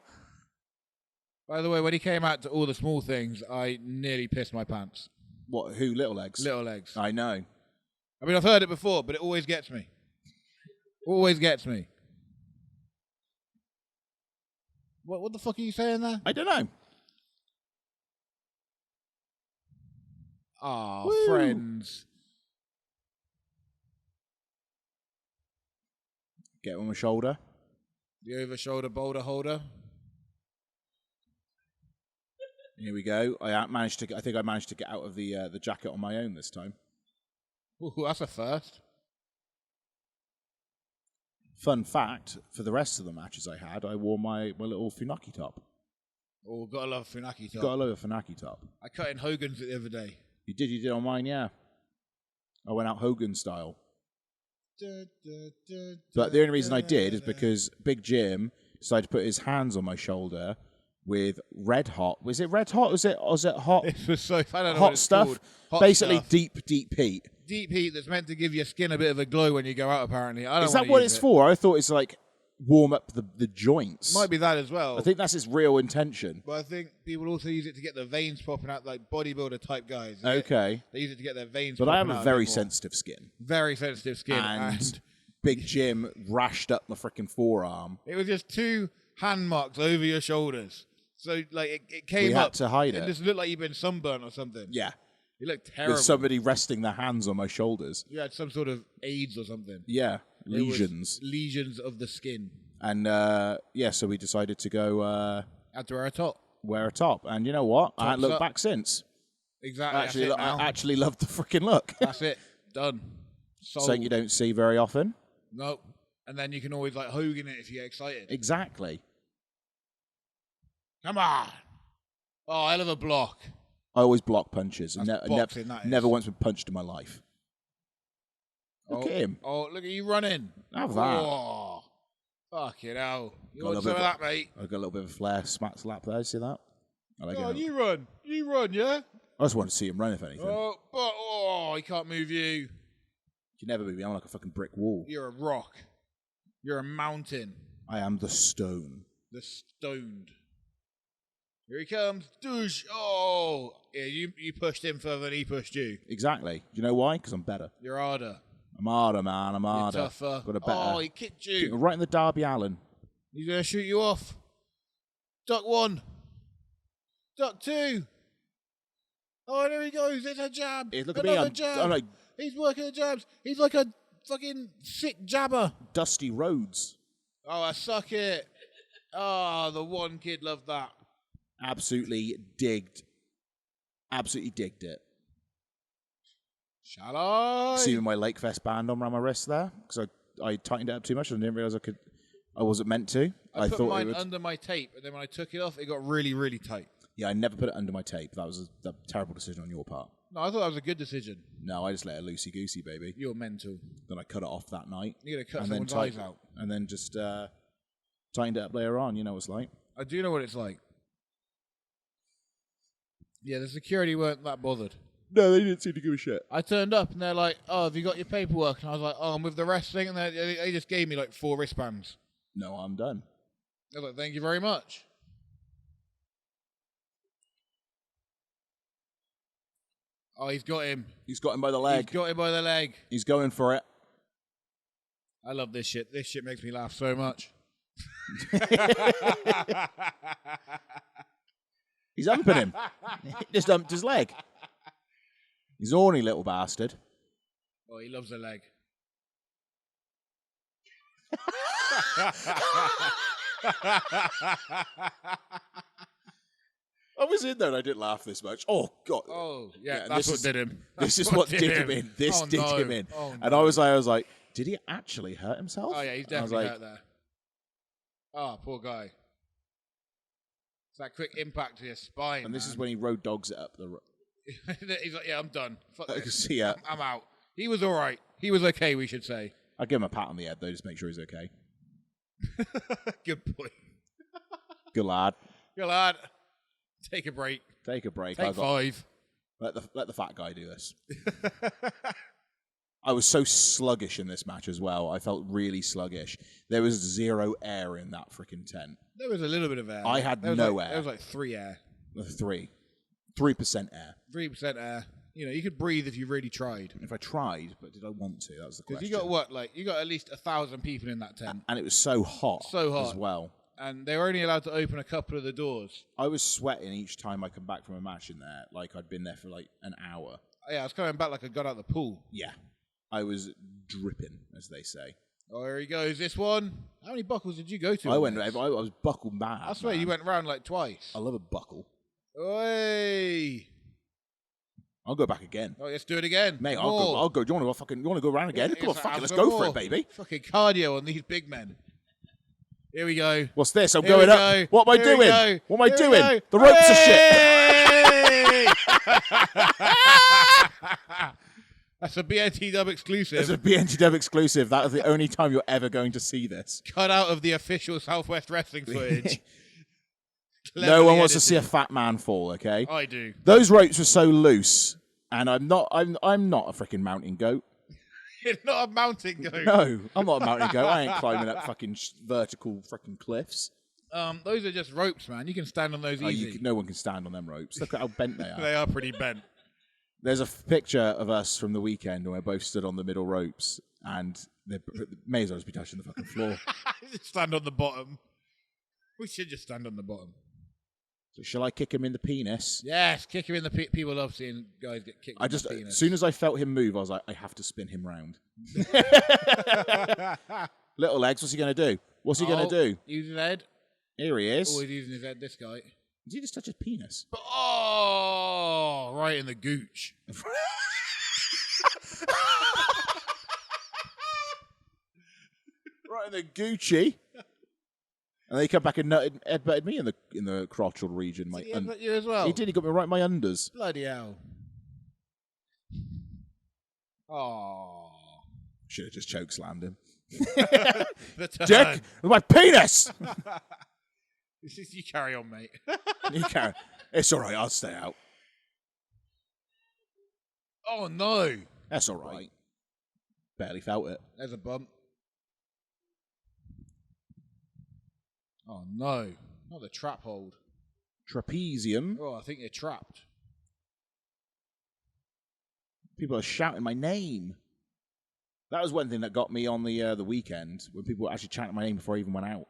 By the way, when he came out to All the Small Things, I nearly pissed my pants. What? Who? Little Legs? Little Legs. I know. I mean, I've heard it before, but it always gets me. Always gets me. What the fuck are you saying there? I don't know. Ah, friends. Get on my shoulder. The over-shoulder boulder holder. Here we go. I think I managed to get out of the jacket on my own this time. Ooh, that's a first. Fun fact, for the rest of the matches I had, I wore my little Funaki top. Oh, gotta love Funaki top. Gotta love a Funaki top. I cut in Hogan's the other day. You did on mine, yeah. I went out Hogan style. But the only reason I did is because Big Jim decided to put his hands on my shoulder with red hot. Was it red hot? Was it hot? It was so I don't know hot what it's stuff. Called. Hot Basically, stuff. deep heat. Deep heat that's meant to give your skin a bit of a glow when you go out. Apparently, Is that what it's for? I thought it's like warm up the joints. Might be that as well. I think that's its real intention. But I think people also use it to get the veins popping out, like bodybuilder type guys. Okay. They use it to get their veins. But popping I have out a very sensitive skin. Very sensitive skin, and Big Jim rashed up my freaking forearm. It was just 2 hand marks over your shoulders. So, like, it came up. We had to hide it. It just looked like you'd been sunburned or something. Yeah. You looked terrible. With somebody resting their hands on my shoulders. You had some sort of AIDS or something. Yeah. Lesions. Lesions of the skin. And, so we decided to go... had to wear a top. Wear a top. And you know what? I haven't looked up. back since. Exactly. I actually love the freaking look. That's it. Done. Sold. Something you don't see very often. Nope. And then you can always, like, Hogan it if you get excited. Exactly. Come on. Oh, I love a block. I always block punches. And boxing, never once been punched in my life. Look at him. Oh, look at you running. Have that. Oh, fucking hell. You want some of that, mate? I got a little bit of a flare smack slap there. See that? I like it. You run. You run, yeah? I just want to see him run, if anything. He can't move you. You can never move me. I'm like a fucking brick wall. You're a rock. You're a mountain. I am the stone. The stoned. Here he comes. Douche. Oh. Yeah, you pushed him further than he pushed you. Exactly. Do you know why? Because I'm better. You're harder. I'm harder, man. I'm harder. You're tougher. Got a better. Oh, he kicked you. Right in the Darby Allin. He's going to shoot you off. Duck 1. Duck 2. Oh, there he goes. There's a jab. Look at me. Jab. I'm like... He's working the jabs. He's like a fucking sick jabber. Dusty Rhodes. Oh, I suck it. Oh, the one kid loved that. Absolutely digged it. Shall I? See my Lakefest band on around my wrist there? Because I tightened it up too much and I didn't realise I wasn't meant to. I put mine under my tape, and then when I took it off, it got really, really tight. Yeah, I never put it under my tape. That was a terrible decision on your part. No, I thought that was a good decision. No, I just let it loosey-goosey, baby. You're mental. Then I cut it off that night. You're going to cut someone's eyes out. And then just tightened it up later on. You know what it's like. I do know what it's like. Yeah, the security weren't that bothered. No, they didn't seem to give a shit. I turned up and they're like, oh, have you got your paperwork? And I was like, oh, I'm with the wrestling. And they just gave me like 4 wristbands. No, I'm done. I was like, thank you very much. Oh, he's got him. He's got him by the leg. He's got him by the leg. He's going for it. I love this shit. This shit makes me laugh so much. He's humping him. He just humped his leg. He's an horny little bastard. Oh, he loves the leg. I was in there and I didn't laugh this much. Oh, God. Oh, yeah, that's what did him. This is what did him in. This did him in. Oh, and I was like, did he actually hurt himself? Oh, yeah, he's definitely hurt there. Oh, poor guy. It's that quick impact to your spine. And this is when he road dogs it up the road. He's like, yeah, I'm done. Fuck I this. can see it. I'm out. He was all right. He was okay, we should say. I'll give him a pat on the head, though, just make sure he's okay. Good boy. Good lad. Good lad. Take a break. Take a break. Take 5. Let the fat guy do this. I was so sluggish in this match as well. I felt really sluggish. There was 0 air in that freaking tent. There was a little bit of air. I had no air. There was like 3 air. 3% air. 3% air. You know, you could breathe if you really tried. If I tried, but did I want to? That was the question. Because you got what? Like, you got at least 1,000 people in that tent. And it was so hot. So hot. As well. And they were only allowed to open a couple of the doors. I was sweating each time I come back from a match in there. Like, I'd been there for like an hour. Yeah, I was coming back like I got out of the pool. Yeah. I was dripping, as they say. Oh, here he goes. This one. How many buckles did you go to? I was buckle mad. I swear, you went round like twice. I love a buckle. Oi! I'll go back again. Oh, let's do it again. Mate, I'll go. Do you want to go around again? Come on, fuck it, let's go for it, baby. Fucking cardio on these big men. Here we go. What's this? I'm going up. What am I doing? What am I doing? The ropes are shit. That's a BNTW exclusive. It's a BNTW exclusive. That is the only time you're ever going to see this. Cut out of the official Southwest Wrestling footage. No one wants to see a fat man fall, okay? I do. Those ropes were so loose, and I'm not a freaking mountain goat. You're not a mountain goat. No, I'm not a mountain goat. I ain't climbing up fucking vertical fucking cliffs. Those are just ropes, man. You can stand on those easy. No one can stand on them ropes. Look at how bent they are. They are pretty bent. There's a picture of us from the weekend where we both stood on the middle ropes, and they may as well just be touching the fucking floor. Stand on the bottom. We should just stand on the bottom. So shall I kick him in the penis? Yes, kick him in the people love seeing guys get kicked in the penis. As soon as I felt him move, I was like, I have to spin him round. Little legs, what's he going to do? What's he going to do? Use his head. Here he is. Oh, he's using his head, this guy. Did he just touch his penis? Oh, right in the gooch. Right in the Gucci. And they come back and headbutted me in the crotchal region. Did he headbutt you as well? He did. He got me right in my unders. Bloody hell. Oh. Should have just chokeslammed him. Dick, with my penis! You carry on, mate. You carry. It's all right. I'll stay out. Oh, no. That's all right. Barely felt it. There's a bump. Oh, no. Not the trap hold. Trapezium. Oh, I think you're trapped. People are shouting my name. That was one thing that got me on the weekend, when people were actually chanting my name before I even went out.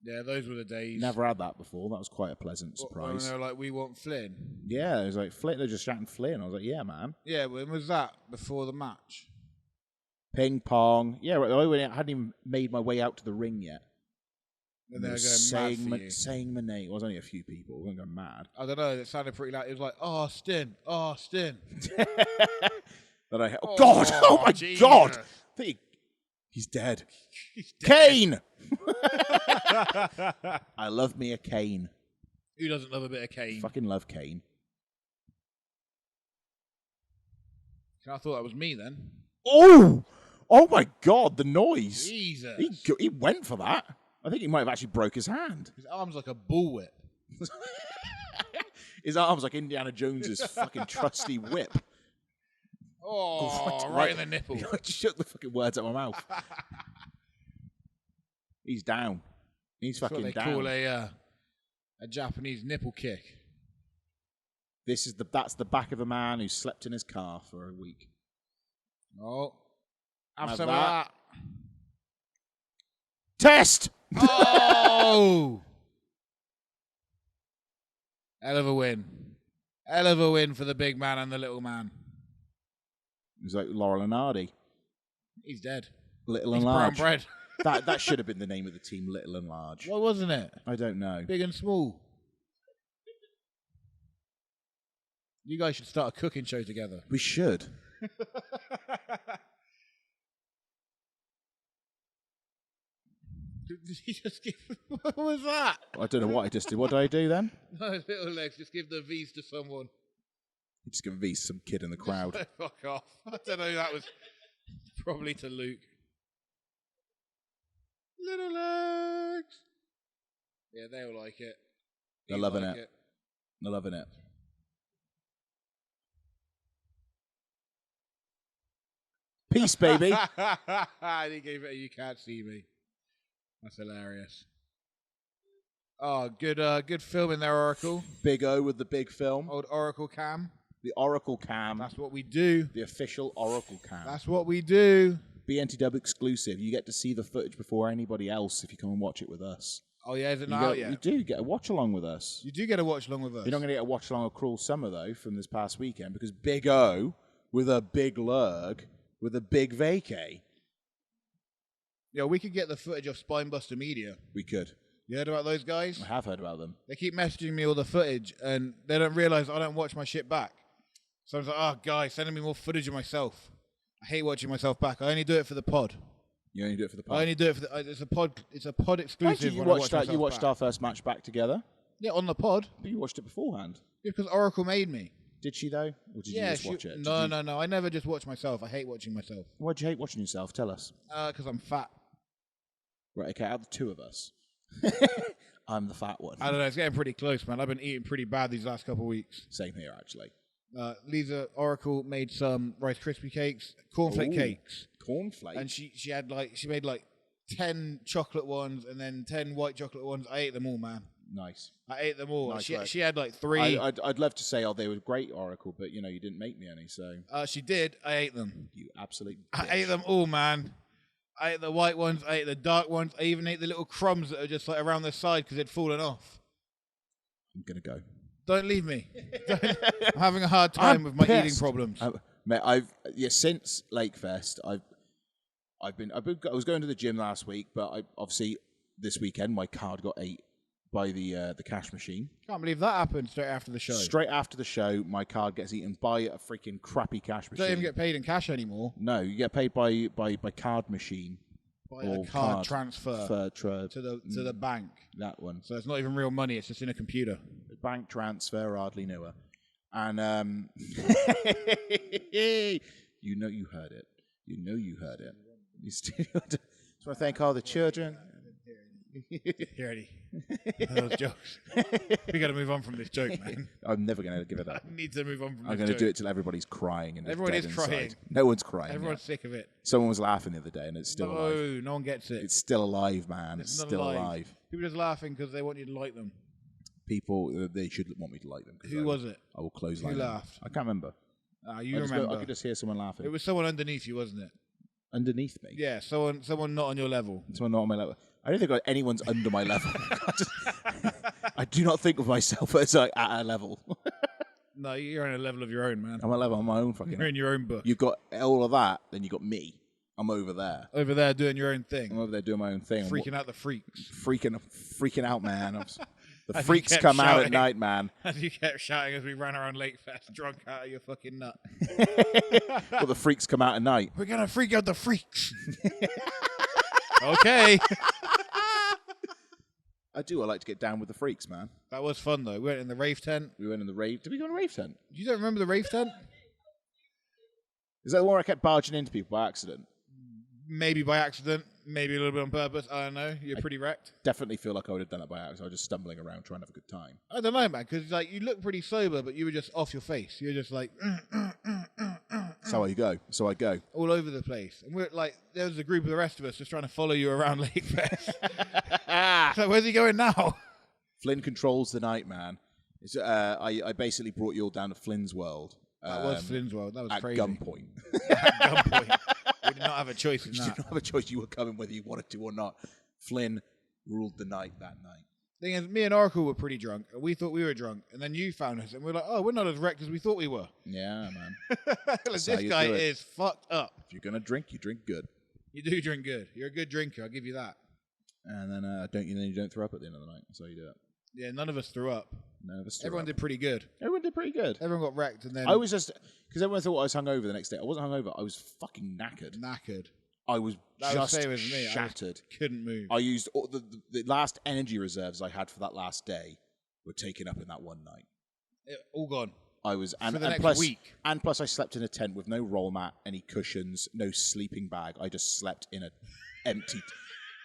Yeah, those were the days. Never had that before. That was quite a pleasant surprise. When they were like, we want Flynn. Yeah, it was like, Flynn. They're just shouting Flynn. I was like, yeah, man. Yeah, when was that? Before the match? Ping pong. Yeah, I hadn't even made my way out to the ring yet. And they were going mad for you. Saying my name. Well, it was only a few people. We weren't going mad. I don't know. It sounded pretty loud. It was like, Austin. Oh, God. Oh, my Jesus. God. He's dead. He's dead. Kane. I love me a Kane. Who doesn't love a bit of Kane? Fucking love Kane. I thought that was me then. Oh my God, the noise. Jesus. He went for that. I think he might have actually broke his hand. His arm's like a bullwhip. His arm's like Indiana Jones's fucking trusty whip. Oh, right in the nipple. I shook the fucking words out of my mouth. He's down. He's fucking down. That's what they call a Japanese nipple kick. That's the back of a man who slept in his car for a week. Oh. Have some of that. Test! Oh! Hell of a win. Hell of a win for the big man and the little man. He's like Laurel and Hardy. He's dead. Little and large. Brown bread. That should have been the name of the team, Little and Large. Why wasn't it? I don't know. Big and Small. You guys should start a cooking show together. We should. Did he just give... What was that? I don't know what I just did. What did I do then? No, his little legs. Just give the V's to someone. You just give these some kid in the crowd. Fuck off. I don't know. That was probably to Luke. Little legs. Yeah, they'll like it. They're loving it. They're loving it. Peace, baby. And he gave it a "You Can't See Me." That's hilarious. Oh, good film in there, Oracle. Big O with the big film. Old Oracle cam. The Oracle cam. That's what we do. The official Oracle cam. That's what we do. BNTW exclusive. You get to see the footage before anybody else if you come and watch it with us. Oh, yeah, is it not out yet? You do get a watch along with us. You do get a watch along with us. You're not going to get a watch along of Cruel Summer, though, from this past weekend, because Big O with a big LURG with a big vacay. Yeah, we could get the footage of Spinebuster Media. We could. You heard about those guys? I have heard about them. They keep messaging me all the footage, and they don't realise I don't watch my shit back. So I was like, oh, guys, sending me more footage of myself. I hate watching myself back. I only do it for the pod. You only do it for the pod? I only do it for the... It's a pod exclusive. You watched our first match back together? Yeah, on the pod. But you watched it beforehand. Yeah, because Oracle made me. Did she, though? Or did you just watch it? No. I never just watch myself. I hate watching myself. Why'd you hate watching yourself? Tell us. Because I'm fat. Right, okay, out of the two of us, I'm the fat one. I don't know, it's getting pretty close, man. I've been eating pretty bad these last couple of weeks. Same here, actually. Lisa Oracle made some Rice Krispie cakes, cornflake cakes. Cornflake? And she made 10 chocolate ones and then 10 white chocolate ones. I ate them all, man. Nice. I ate them all. Nice She had 3. I'd love to say, they were great, Oracle, but, you didn't make me any, so... She did. I ate them. You absolute bitch. I ate them all, man. I ate the white ones. I ate the dark ones. I even ate the little crumbs that are just around the side because they'd fallen off. I'm going to go. Don't leave me. I'm having a hard time with my eating problems. Mate, since Lakefest, I was going to the gym last week, but obviously this weekend my card got ate by the cash machine. Can't believe that happened straight after the show. Straight after the show, my card gets eaten by a freaking crappy cash machine. Don't even get paid in cash anymore. No, you get paid by card machine. By a card transfer to the bank. That one. So it's not even real money, it's just in a computer. Bank transfer, hardly knew her. And you heard it. You heard it. You still just want to thank all the children. Already. Those jokes. We got to move on from this joke, man. I'm never going to give it up. I need to move on from this joke. I'm going to do it till everybody's crying. And everyone is crying. No one's crying. Everyone's sick of it. Someone was laughing the other day and it's still alive. No one gets it. It's still alive, man. It's still alive. People are just laughing because they want you to like them. People, they should want me to like them. Who was it? I will close Who laughed? I can't remember. You remember. I could just hear someone laughing. It was someone underneath you, wasn't it? Underneath me? Yeah, someone not on your level. Someone not on my level. I don't think anyone's under my level. I do not think of myself as at a level. No, you're on a level of your own, man. I'm a level on my own fucking... You're in your own book. You've got all of that, then you've got me. I'm over there. Over there doing your own thing. I'm over there doing my own thing. Freaking out the freaks. Freaking out, man. The freaks come out at night, man. As you kept shouting as we ran around Lakefest, drunk out of your fucking nut. Well, the freaks come out at night. We're going to freak out the freaks. Okay. I like to get down with the freaks, man. That was fun, though. We went in the rave tent. Did we go in a rave tent? You don't remember the rave tent? Is that the one where I kept barging into people by accident? Maybe by accident, maybe a little bit on purpose. I don't know. You're pretty wrecked. Definitely feel like I would have done it by accident. I was just stumbling around trying to have a good time. I don't know, man, because you look pretty sober, but you were just off your face. You were just like... So I go. All over the place. And we're there was a group of the rest of us just trying to follow you around Lakefest. So where's he going now? Flynn controls the night, man. I basically brought you all down to Flynn's world. That was Flynn's world. That was crazy. At gunpoint. At gunpoint. We did not have a choice in that. You did not have a choice. You were coming whether you wanted to or not. Flynn ruled the night that night. Thing is, me and Oracle were pretty drunk. And we thought we were drunk. And then you found us. And we were like, oh, we're not as wrecked as we thought we were. Yeah, man. This guy is fucked up. If you're going to drink, you drink good. You do drink good. You're a good drinker. I'll give you that. And then you don't throw up at the end of the night. That's how you do it. Yeah, none of us threw up. None of us threw Everyone up. did pretty good. Everyone did pretty good. Everyone got wrecked, and then I was just because everyone thought I was hungover the next day. I wasn't hungover. I was fucking knackered. I was just same as me. shattered. Couldn't move. I used all the last energy reserves I had for that last day were taken up in that one night. All gone. I was for the next week. And plus, I slept in a tent with no roll mat, any cushions, no sleeping bag. I just slept in an empty.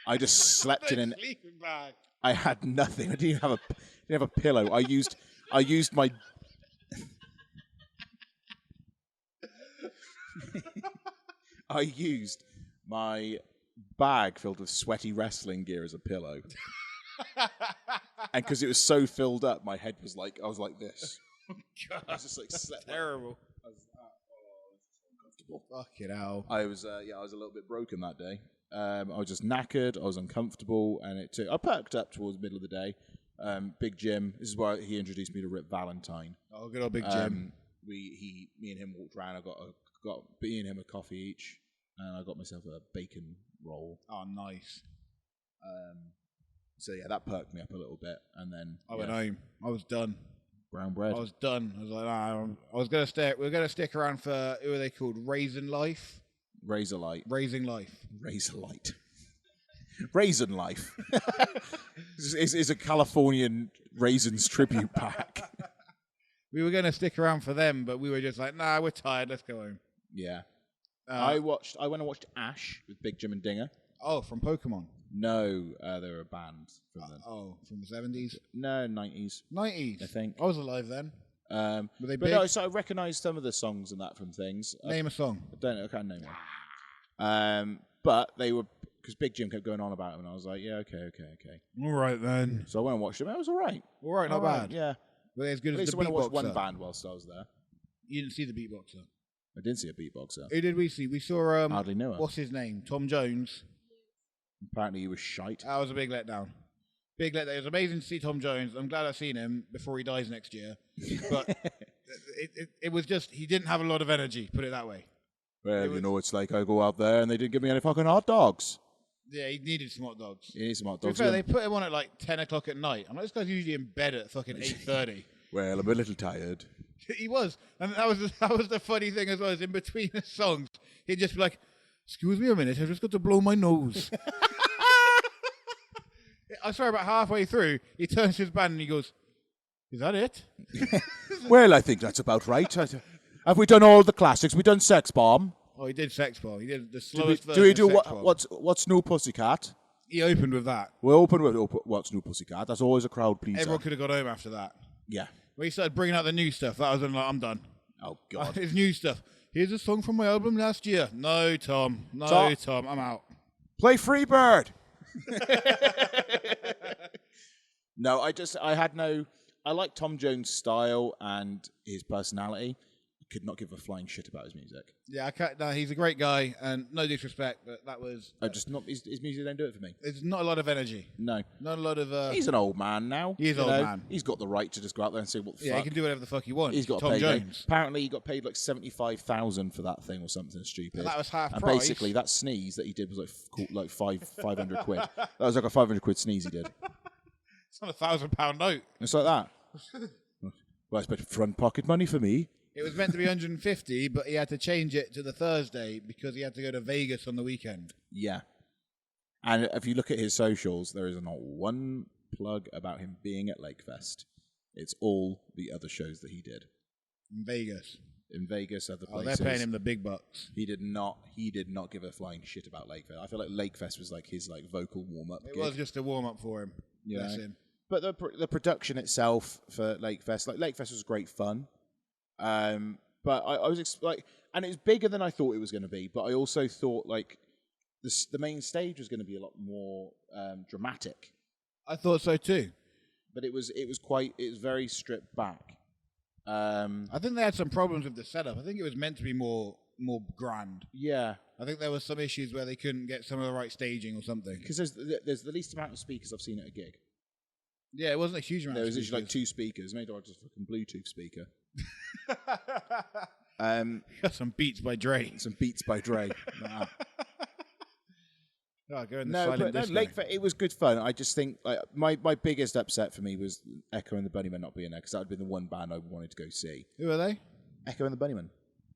I just slept in an sleeping bag. I had nothing. I didn't have a pillow. I used my. I used my bag filled with sweaty wrestling gear as a pillow. And because it was so filled up, my head was like, I was like this. Oh, God. I was just like, slept terrible. I was uncomfortable. Fucking hell. I was a little bit broken that day. I was just knackered. I was uncomfortable, and I perked up towards the middle of the day. Big Jim. This is why he introduced me to Rip Valentine. Oh, good old Big Jim. Me and him walked around. I got me and him a coffee each, and I got myself a bacon roll. Oh, nice. So yeah, that perked me up a little bit, and then I went home. I was done. Brown bread. I was done. I was like, nah, I was gonna stay. We were gonna stick around for who are they called? Raisin Life. Razorlight. Raising Life. Razorlight. Raisin Life. is a Californian raisins tribute pack. We were gonna stick around for them, but we were just like, nah, we're tired. Let's go home. Yeah. I went and watched Ash with Big Jim and Dinger. Oh, from Pokemon. No, they were a band from from the 70s? No, 90s. 90s? I think. I was alive then. Were they big? No, so I recognised some of the songs and that from things. Name a song. I don't know, I can't name one. But they were, because Big Jim kept going on about them, and I was like, yeah, okay. All right then. So I went and watched them, it was all right. All right, not bad. Yeah. Were they as good At as least the I went and watched beatboxer? one band whilst I was there. You didn't see the beatboxer? I did see a beatboxer. Who did we see? We saw, Hardly knew her. what's his name? Tom Jones. Apparently he was shite. That was a big letdown. Big letdown. It was amazing to see Tom Jones. I'm glad I've seen him before he dies next year. But it was just, he didn't have a lot of energy, put it that way. Well, it's like I go out there and they didn't give me any fucking hot dogs. Yeah, he needed some hot dogs. He needs some hot To be dogs. fair, they put him on at like 10 o'clock at night. I'm like, this guy's usually in bed at fucking 8:30. Well, I'm a little tired. He was. And that was the funny thing as well, is in between the songs, he'd just be like, excuse me a minute, I've just got to blow my nose. I swear about halfway through, he turns to his band and he goes, is that it? Well, I think that's about right. Have we done all the classics? We done Sex Bomb? Oh, he did Sex Bomb. He did the slowest version do we do of Sex Bomb. what's New Pussycat? He opened with that. We opened with What's New Pussycat. That's always a crowd pleaser. Everyone could have got home after that. Yeah. When he started bringing out the new stuff, that was when like, I'm done. Oh, God. His new stuff. Here's a song from my album last year. No, Tom. No, Tom. I'm out. Play Freebird. No, I like Tom Jones' style and his personality. I could not give a flying shit about his music. Yeah, I can't. No, he's a great guy, and no disrespect, but that was. His music don't do it for me. There's not a lot of energy. No, not a lot of. He's an old man now. He's an old man. He's got the right to just go out there and say what the fuck. Yeah, he can do whatever the fuck he wants. He's got Tom Jones. Apparently, he got paid like $75,000 for that thing or something stupid. And that was half and price. Basically, that sneeze that he did was like 500 quid. That was like a 500 quid sneeze he did. It's not £1,000 note. It's like that. Well, I spent front pocket money for me. It was meant to be 150, but he had to change it to the Thursday because he had to go to Vegas on the weekend. Yeah. And if you look at his socials, there is not one plug about him being at Lakefest. It's all the other shows that he did. In Vegas. In Vegas, other places. Oh, they're paying him the big bucks. He did not give a flying shit about Lakefest. I feel like Lakefest was like his vocal warm-up It gig. was just a warm-up for him. Yeah. Bless him. But the production itself for Lakefest, Lakefest was great fun. But I was and it was bigger than I thought it was going to be. But I also thought the main stage was going to be a lot more dramatic. I thought so too. But it was very stripped back. I think they had some problems with the setup. I think it was meant to be more grand. Yeah. I think there was some issues where they couldn't get some of the right staging or something. Because there's the least amount of speakers I've seen at a gig. Yeah, it wasn't a huge amount. There was usually like 2 speakers. Maybe I was just a fucking Bluetooth speaker. Got some Beats by Dre. Some Beats by Dre. Nah. Oh, go in the No, silent but disco. Lakefest, it was good fun. I just think like my biggest upset for me was Echo and the Bunnymen not being there because that would have been the one band I wanted to go see. Who are they? Echo and the Bunnymen.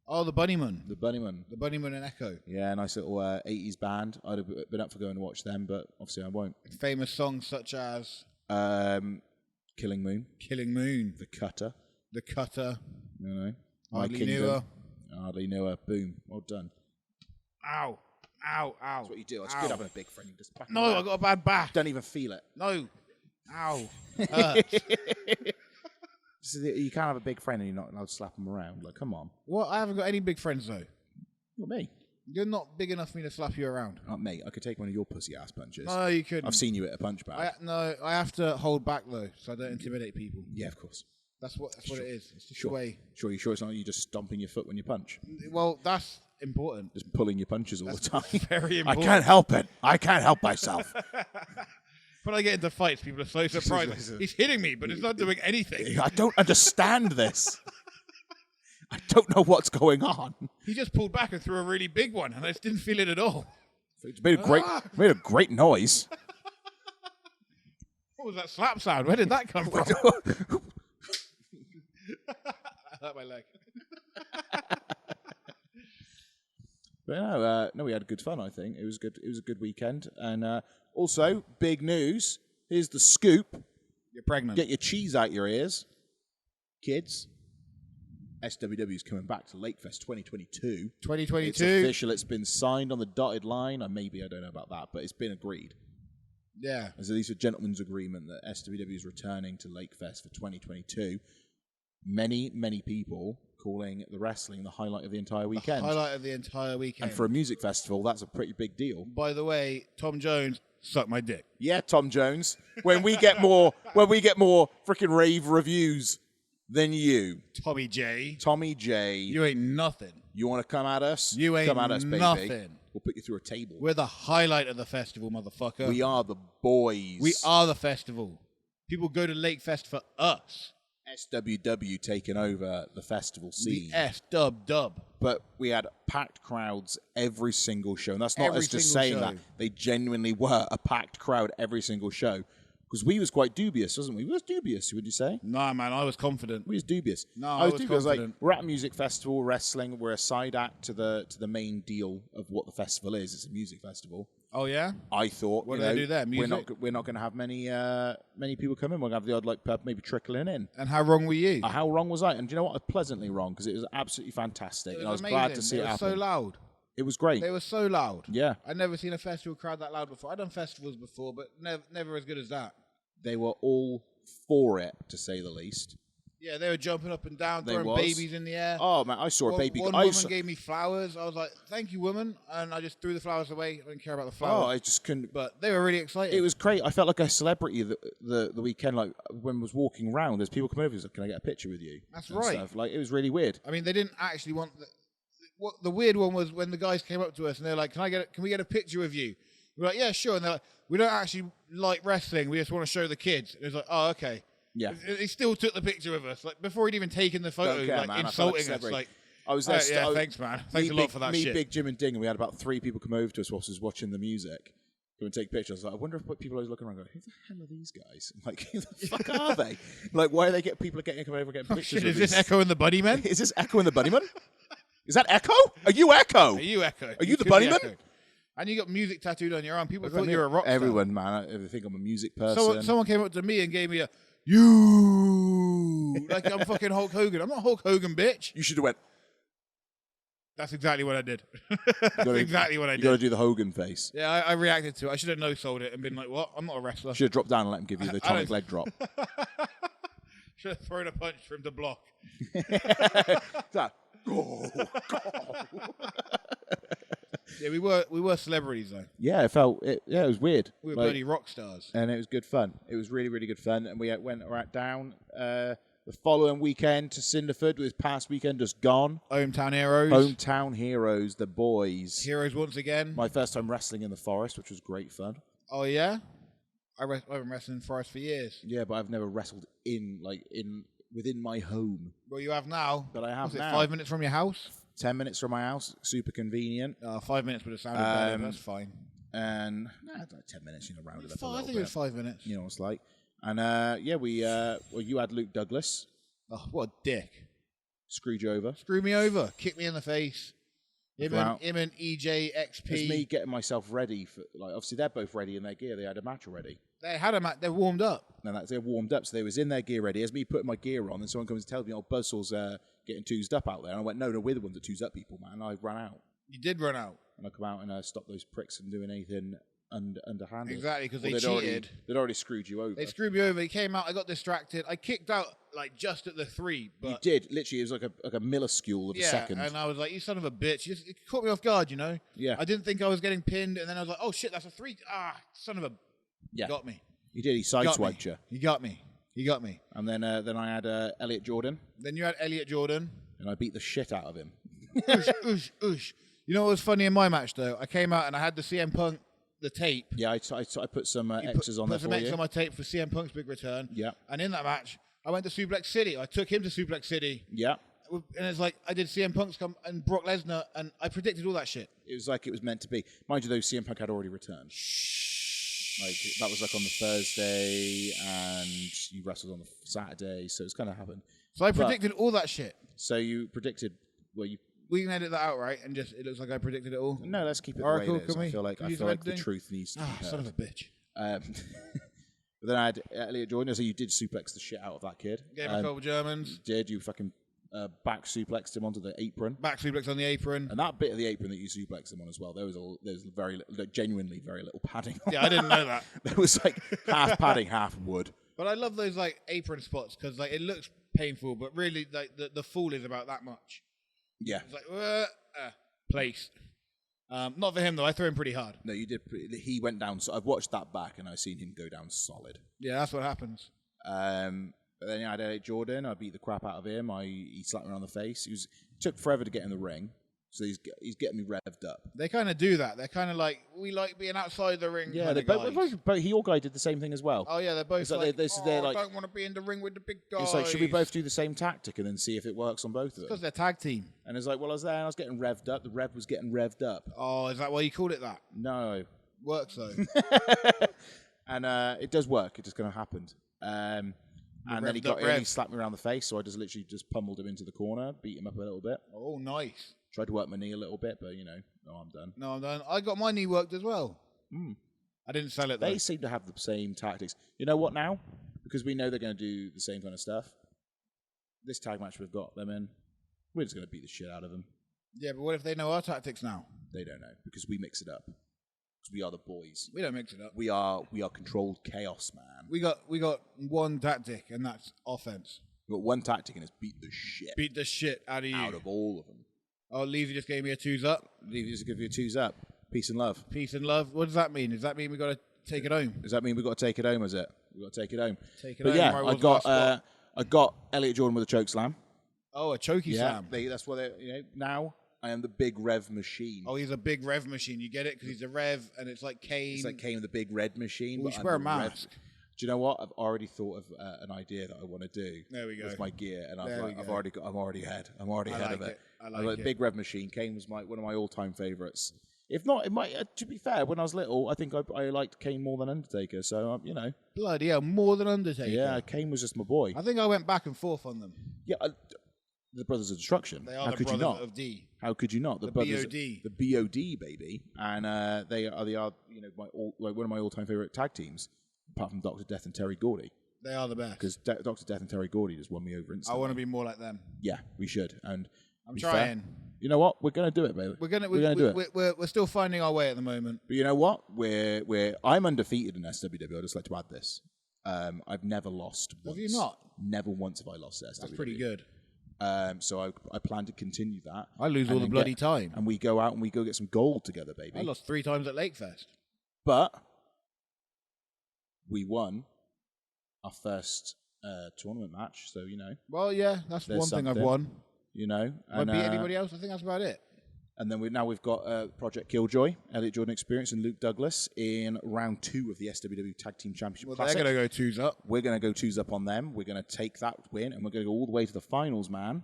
Oh, the Bunnymen. The Bunnymen. The Bunnymen and Echo. Yeah, nice little 80s band. I'd have been up for going to watch them, but obviously I won't. Famous songs such as Killing Moon. Killing Moon. The Cutter. The Cutter. You know. Hardly Knew Her. Hardly Knew Her. Boom. Well done. Ow. Ow. Ow. That's what you do. It's good having a big friend. You just back No, I got a bad back. Don't even feel it. No. Ow. Hurts. You can't have a big friend and you're not allowed to slap them around. Like, come on. What? I haven't got any big friends, though. Not me. You're not big enough for me to slap you around. Not me. I could take one of your pussy ass punches. No, you couldn't. I've seen you at a punch bag. I have to hold back, though, so I don't intimidate people. Yeah, of course. That's what it is. It's just Sure. the way. Sure, you sure it's not you just stomping your foot when you punch? Well, that's important. Just pulling your punches all the time. Very important. I can't help it. I can't help myself. When I get into fights, people are so surprised. He's hitting me, but it's not doing anything. I don't understand this. I don't know what's going on. He just pulled back and threw a really big one, and I just didn't feel it at all. It's made a great noise. What was that slap sound? Where did that come from? I hurt my leg. But no, we had good fun. I think it was good. It was a good weekend, and also big news. Here's the scoop. You're pregnant. Get your cheese out your ears, kids. SWW is coming back to Lakefest 2022. 2022. It's official. It's been signed on the dotted line. I don't know about that, but it's been agreed. Yeah. There's at least a gentleman's agreement that SWW is returning to Lakefest for 2022. Many, many people calling the wrestling the highlight of the entire weekend. The highlight of the entire weekend. And for a music festival, that's a pretty big deal. By the way, Tom Jones, suck my dick. Yeah, Tom Jones. When we get more freaking rave reviews than you, Tommy J. You ain't nothing. You want to come at us? You ain't come at us, baby. Nothing. We'll put you through a table. We're the highlight of the festival, motherfucker. We are the boys. We are the festival. People go to Lakefest for us. SWW taking over the festival scene. The S-dub-dub. But we had packed crowds every single show. And that's not Every us just single saying show. that. They genuinely were a packed crowd every single show. Because we was quite dubious, wasn't we? We was dubious, would you say? Nah, man, I was confident. We was dubious. No, I was dubious. confident. Like, we're at a music festival, wrestling. We're a side act to the main deal of what the festival is. It's a music festival. Oh, yeah? I thought, what do they do there? Music? We're not going to have many people come in. We're going to have the odd maybe trickling in. And how wrong were you? How wrong was I? And do you know what? I was pleasantly wrong because it was absolutely fantastic. And I was amazing. glad to see it happen. They were so loud. It was great. They were so loud. Yeah. I'd never seen a festival crowd that loud before. I'd done festivals before, but never as good as that. They were all for it, to say the least. Yeah, they were jumping up and down, They throwing was. babies in the air. Oh, man, I saw a baby. One woman gave me flowers. I was like, thank you, woman. And I just threw the flowers away. I didn't care about the flowers. Oh, I just couldn't. But they were really excited. It was great. I felt like a celebrity the weekend. Like, when I was walking around, there's people coming over and like, can I get a picture with you? That's right. Stuff. Like, it was really weird. I mean, they didn't actually want... What the weird one was when the guys came up to us and they're like, can we get a picture with you? We're like, yeah, sure. And they're like, we don't actually like wrestling. We just want to show the kids. And it was like, oh, okay. Yeah. He still took the picture with us. Like, before he'd even taken the photo, Don't care, like, man. insulting us. Like, I was there. yeah, thanks, man. Thanks a lot for that shit. Big Jim and Ding, and we had about 3 people come over to us whilst we was watching the music. Come and take pictures. I was like, I wonder if people are looking around going, who the hell are these guys? Like, who the fuck are they? Like, why are people getting come over and getting pictures Shit, of is this Echo and the Bunnymen? Is this Echo and the Bunnymen? Is that Echo? Are you Echo? Are you Echo? Are you the could be Bunnymen? Echo. And you got music tattooed on your arm. People thought you were a rock star. Everyone, man. I think I'm a music person. Someone came up to me and gave me a, you. Like I'm fucking Hulk Hogan. I'm not Hulk Hogan, bitch. You should have went. That's exactly what I did. That's exactly what I You did. got to do the Hogan face. Yeah, I reacted to it. I should have no-sold it and been like, what? I'm not a wrestler. Should have dropped down and let him give you the tonic leg drop. Should have thrown a punch for him to block. Go. Yeah, we were celebrities though. Yeah, it was weird. We were bloody rock stars. And it was good fun. It was really, really good fun. And we went right down the following weekend to Cinderford. This past weekend just gone. Hometown heroes. Hometown heroes, the boys. Heroes once again. My first time wrestling in the forest, which was great fun. Oh yeah? I've been wrestling in the forest for years. Yeah, but I've never wrestled within my home. Well, you have now. But I have Was it now. 5 minutes from your house? 10 minutes from my house, super convenient. 5 minutes would have sounded better. That's fine. And like 10 minutes, rounded up a little I think bit. it was 5 minutes. You know what it's like. And you had Luke Douglas. Oh, what a dick. Screwed you over. Screw me over. Kick me in the face. Him and EJ, XP. It's me getting myself ready for, obviously they're both ready in their gear. They had a match already. They had a match. They're warmed up. And they're warmed up, so they was in their gear ready. As me putting my gear on, and someone comes and tells me, Buzzsaw's getting toosed up out there. And I went, no, we're the ones that toos up people, man. And I ran out. You did run out. And I come out and stopped those pricks from doing anything underhanded. Exactly, because they cheated. They'd already screwed you over. They screwed me over. He came out. I got distracted. I kicked out just at the 3. But you did. Literally, it was like a milliscule of a second. And I was like, you son of a bitch. It caught me off guard, Yeah. I didn't think I was getting pinned. And then I was like, oh, shit, that's a 3. Son of a... Yeah. Got me. He did. He sideswiped you. He got me. And then I had Elliot Jordan. Then you had Elliot Jordan. And I beat the shit out of him. Oosh. You know what was funny in my match, though? I came out and I had the CM Punk, the tape. Yeah, I put some X's on there for you. Put some X on my tape for CM Punk's big return. Yeah. And in that match, I went to Suplex City. I took him to Suplex City. Yeah. And it's like I did CM Punk's come and Brock Lesnar, and I predicted all that shit. It was like it was meant to be. Mind you, though, CM Punk had already returned. That was on the Thursday, and you wrestled on the Saturday, so it's kind of happened. So I predicted all that shit. So you predicted, we can edit that out, right? And just it looks like I predicted it all. No, let's keep it Oracle, the way it is. I feel like the truth needs to be heard. Son of a bitch. But then I had Elliot Jordan, so you did suplex the shit out of that kid. Gave him a couple Germans. You fucking back suplexed him onto the apron. Back suplex on the apron. And that bit of the apron that you suplexed him on as well, there was genuinely very little padding. Yeah, I didn't know that. There was half padding, half wood. But I love those apron spots because it looks painful, but really the fall is about that much. Yeah. It's placed. Not for him though. I threw him pretty hard. No, you did. He went down. So I've watched that back, and I've seen him go down solid. Yeah, that's what happens. But then I had Elliot Jordan. I beat the crap out of him. He slapped me on the face. It took forever to get in the ring, so he's getting me revved up. They kind of do that. They're kind of like, we like being outside the ring. Yeah, but your guy did the same thing as well. Oh yeah, they're both I don't want to be in the ring with the big guys. It's like, should we both do the same tactic and then see if it works on both of them? Because they're tag team. And it's like, well, I was there and I was getting revved up. The rev was getting revved up. Oh, is that why you called it that? No. Works though. And it does work. It just kind of happened. And then he slapped me around the face, so I just literally just pummeled him into the corner, beat him up a little bit. Oh, nice. Tried to work my knee a little bit, but I'm done. No, I'm done. I got my knee worked as well. I didn't sell it though. They seem to have the same tactics. You know what now? Because we know they're going to do the same kind of stuff. This tag match we've got them in, we're just going to beat the shit out of them. Yeah, but what if they know our tactics now? They don't know, because we mix it up. Because we are the boys. We don't mix it up. We are controlled chaos, man. We got one tactic, and that's offense. We got one tactic, and it's beat the shit. Beat the shit out of you. Out of all of them. Oh, Levy just gave me a 2s up. Levy just gave you a 2s up. Peace and love. Peace and love. What does that mean? Does that mean we got to take it home? Does that mean we got to take it home? Is it? We got to take it home. Take it home. Yeah, I got Elliot Jordan with a choke slam. Oh, a chokey slam. That's what now. I am the big rev machine. Oh, he's a big rev machine. You get it? Because he's a rev, and it's like Kane. It's like Kane, the big red machine. We should wear a mask. Do you know what? I've already thought of an idea that I want to do. There we go. With my gear, and I'm already ahead. I'm already ahead of it. I like it. Big rev machine. Kane was one of my all-time favorites. If not, it might. To be fair, when I was little, I think I liked Kane more than Undertaker. So bloody hell, more than Undertaker. Yeah, Kane was just my boy. I think I went back and forth on them. Yeah. The Brothers of Destruction. They are the Brothers of D. How could you not? The BOD. The BOD, baby. And they are one of my all-time favorite tag teams, apart from Dr. Death and Terry Gordy. They are the best. Because Dr. Death and Terry Gordy just won me over instantly. I want to be more like them. Yeah, we should. And I'm trying. Fair, you know what? We're going to do it, baby. We're going to do it. We're still finding our way at the moment. But you know what? I'm undefeated in SWW. I'd just like to add this. I've never lost once. Have you not? Never once have I lost at SWW. That's pretty good. So I plan to continue that. I lose all the bloody time. And we go out and we go get some gold together, baby. I lost 3 times at Lakefest. But we won our first tournament match, so Well, yeah, that's one thing I've won. I beat anybody else. I think that's about it. And then we've got Project Killjoy, Elliot Jordan Experience, and Luke Douglas in round 2 of the SWW Tag Team Championship Classic. They're going to go 2s up. We're going to go 2s up on them. We're going to take that win, and we're going to go all the way to the finals, man.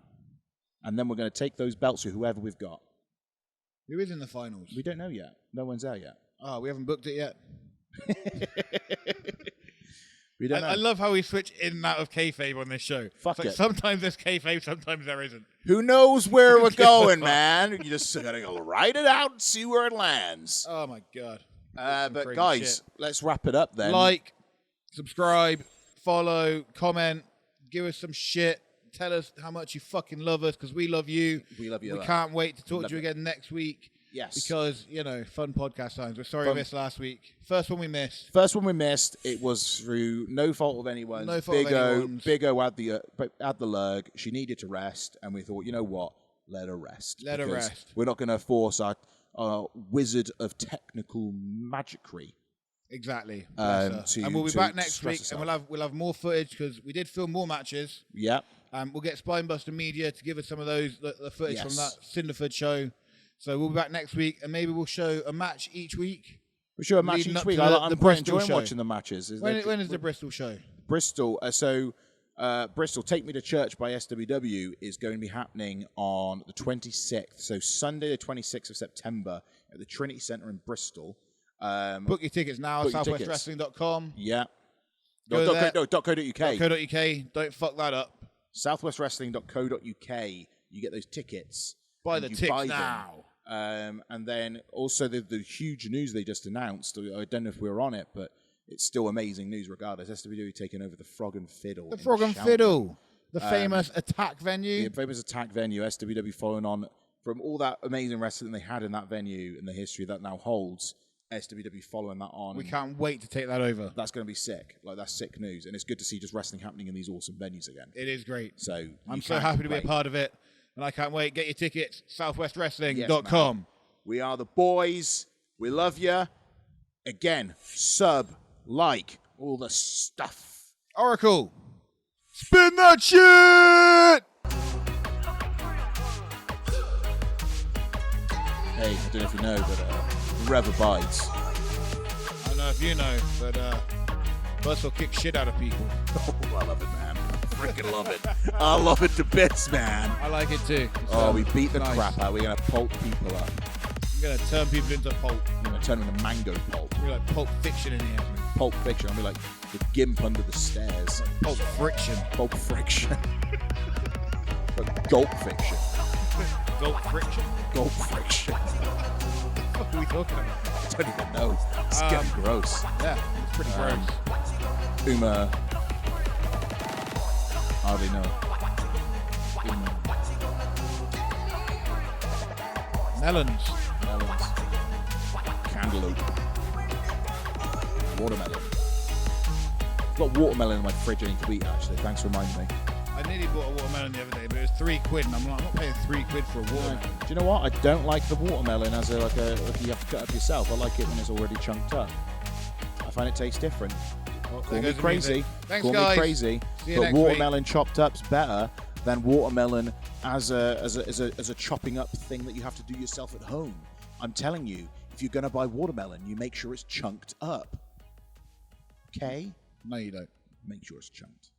And then we're going to take those belts to whoever we've got. Who is in the finals? We don't know yet. No one's there yet. Oh, we haven't booked it yet. We don't know. I love how we switch in and out of kayfabe on this show. Fuck it. Sometimes there's kayfabe, sometimes there isn't. Who knows where we're going, man? You just gotta go write it out and see where it lands. Oh my god. But guys, let's wrap it up then. Like, subscribe, follow, comment, give us some shit. Tell us how much you fucking love us, because we love you. We love you. We can't wait to talk to you again next week. Yes. Because, fun podcast times. We're sorry we missed last week. First one we missed. It was through no fault of anyone's. No fault of anyone's. Big O had the LURG. She needed to rest, and we thought, you know what? Let her rest. Let her rest. We're not going to force our wizard of technical magicry. Exactly. And we'll be back next week, and we'll have more footage, because we did film more matches. Yeah. We'll get Spinebuster Media to give us some of the footage from that Cinderford show. So we'll be back next week, and maybe we'll show a match each week. We'll show a match each week. I'm quite enjoying watching the matches. When is the Bristol show? Bristol. Bristol Take Me to Church by SWW is going to be happening on the 26th. So Sunday, the 26th of September at the Trinity Centre in Bristol. Book your tickets now at southwestwrestling.com. Yeah. .co.uk. .co.uk. Don't fuck that up. southwestwrestling.co.uk. You get those tickets. Buy the tickets now. And then also the huge news they just announced. I don't know if we were on it, but it's still amazing news regardless. SWW taking over the Frog and Fiddle. The Frog and Fiddle. The famous attack venue. The famous attack venue. SWW following on from all that amazing wrestling they had in that venue and the history that now holds. SWW following that on. We can't wait to take that over. That's going to be sick. That's sick news. And it's good to see just wrestling happening in these awesome venues again. It is great. So I'm so happy to be a part of it. And I can't wait. Get your tickets, southwestwrestling.com. Yes, we are the boys. We love you. Again, sub, like, all the stuff. Oracle, spin that shit! Hey, I don't know if you know, but Rev abides. I don't know if you know, but Buzzsaw kicks shit out of people. Oh, I love it, man. I freaking love it. I love it to bits, man. I like it too. We beat the crap out. We're going to pulp people up. We're going to turn people into pulp. We're going to turn them into mango pulp. We're like Pulp Fiction in here. Pulp Fiction. I'll be like the gimp under the stairs. Pulp Friction. Pulp Friction. Gulp Fiction. Gulp Friction? Gulp Friction. What are we talking about? I don't even know. It's getting gross. Yeah, it's pretty gross. Uma. I already know. Melons. Cantaloupe. Watermelon. I've got watermelon in my fridge I need to eat, actually. Thanks for reminding me. I nearly bought a watermelon the other day, but it was £3, and I'm not paying £3 for a watermelon. Do you know what? I don't like the watermelon as like you have to cut up yourself. I like it when it's already chunked up. I find it tastes different. Well, Call me crazy. Thanks, Call guys. me crazy. See you but next watermelon week. chopped up's better than watermelon as a chopping up thing that you have to do yourself at home. I'm telling you, if you're going to buy watermelon, you make sure it's chunked up. Okay? No, you don't. Make sure it's chunked.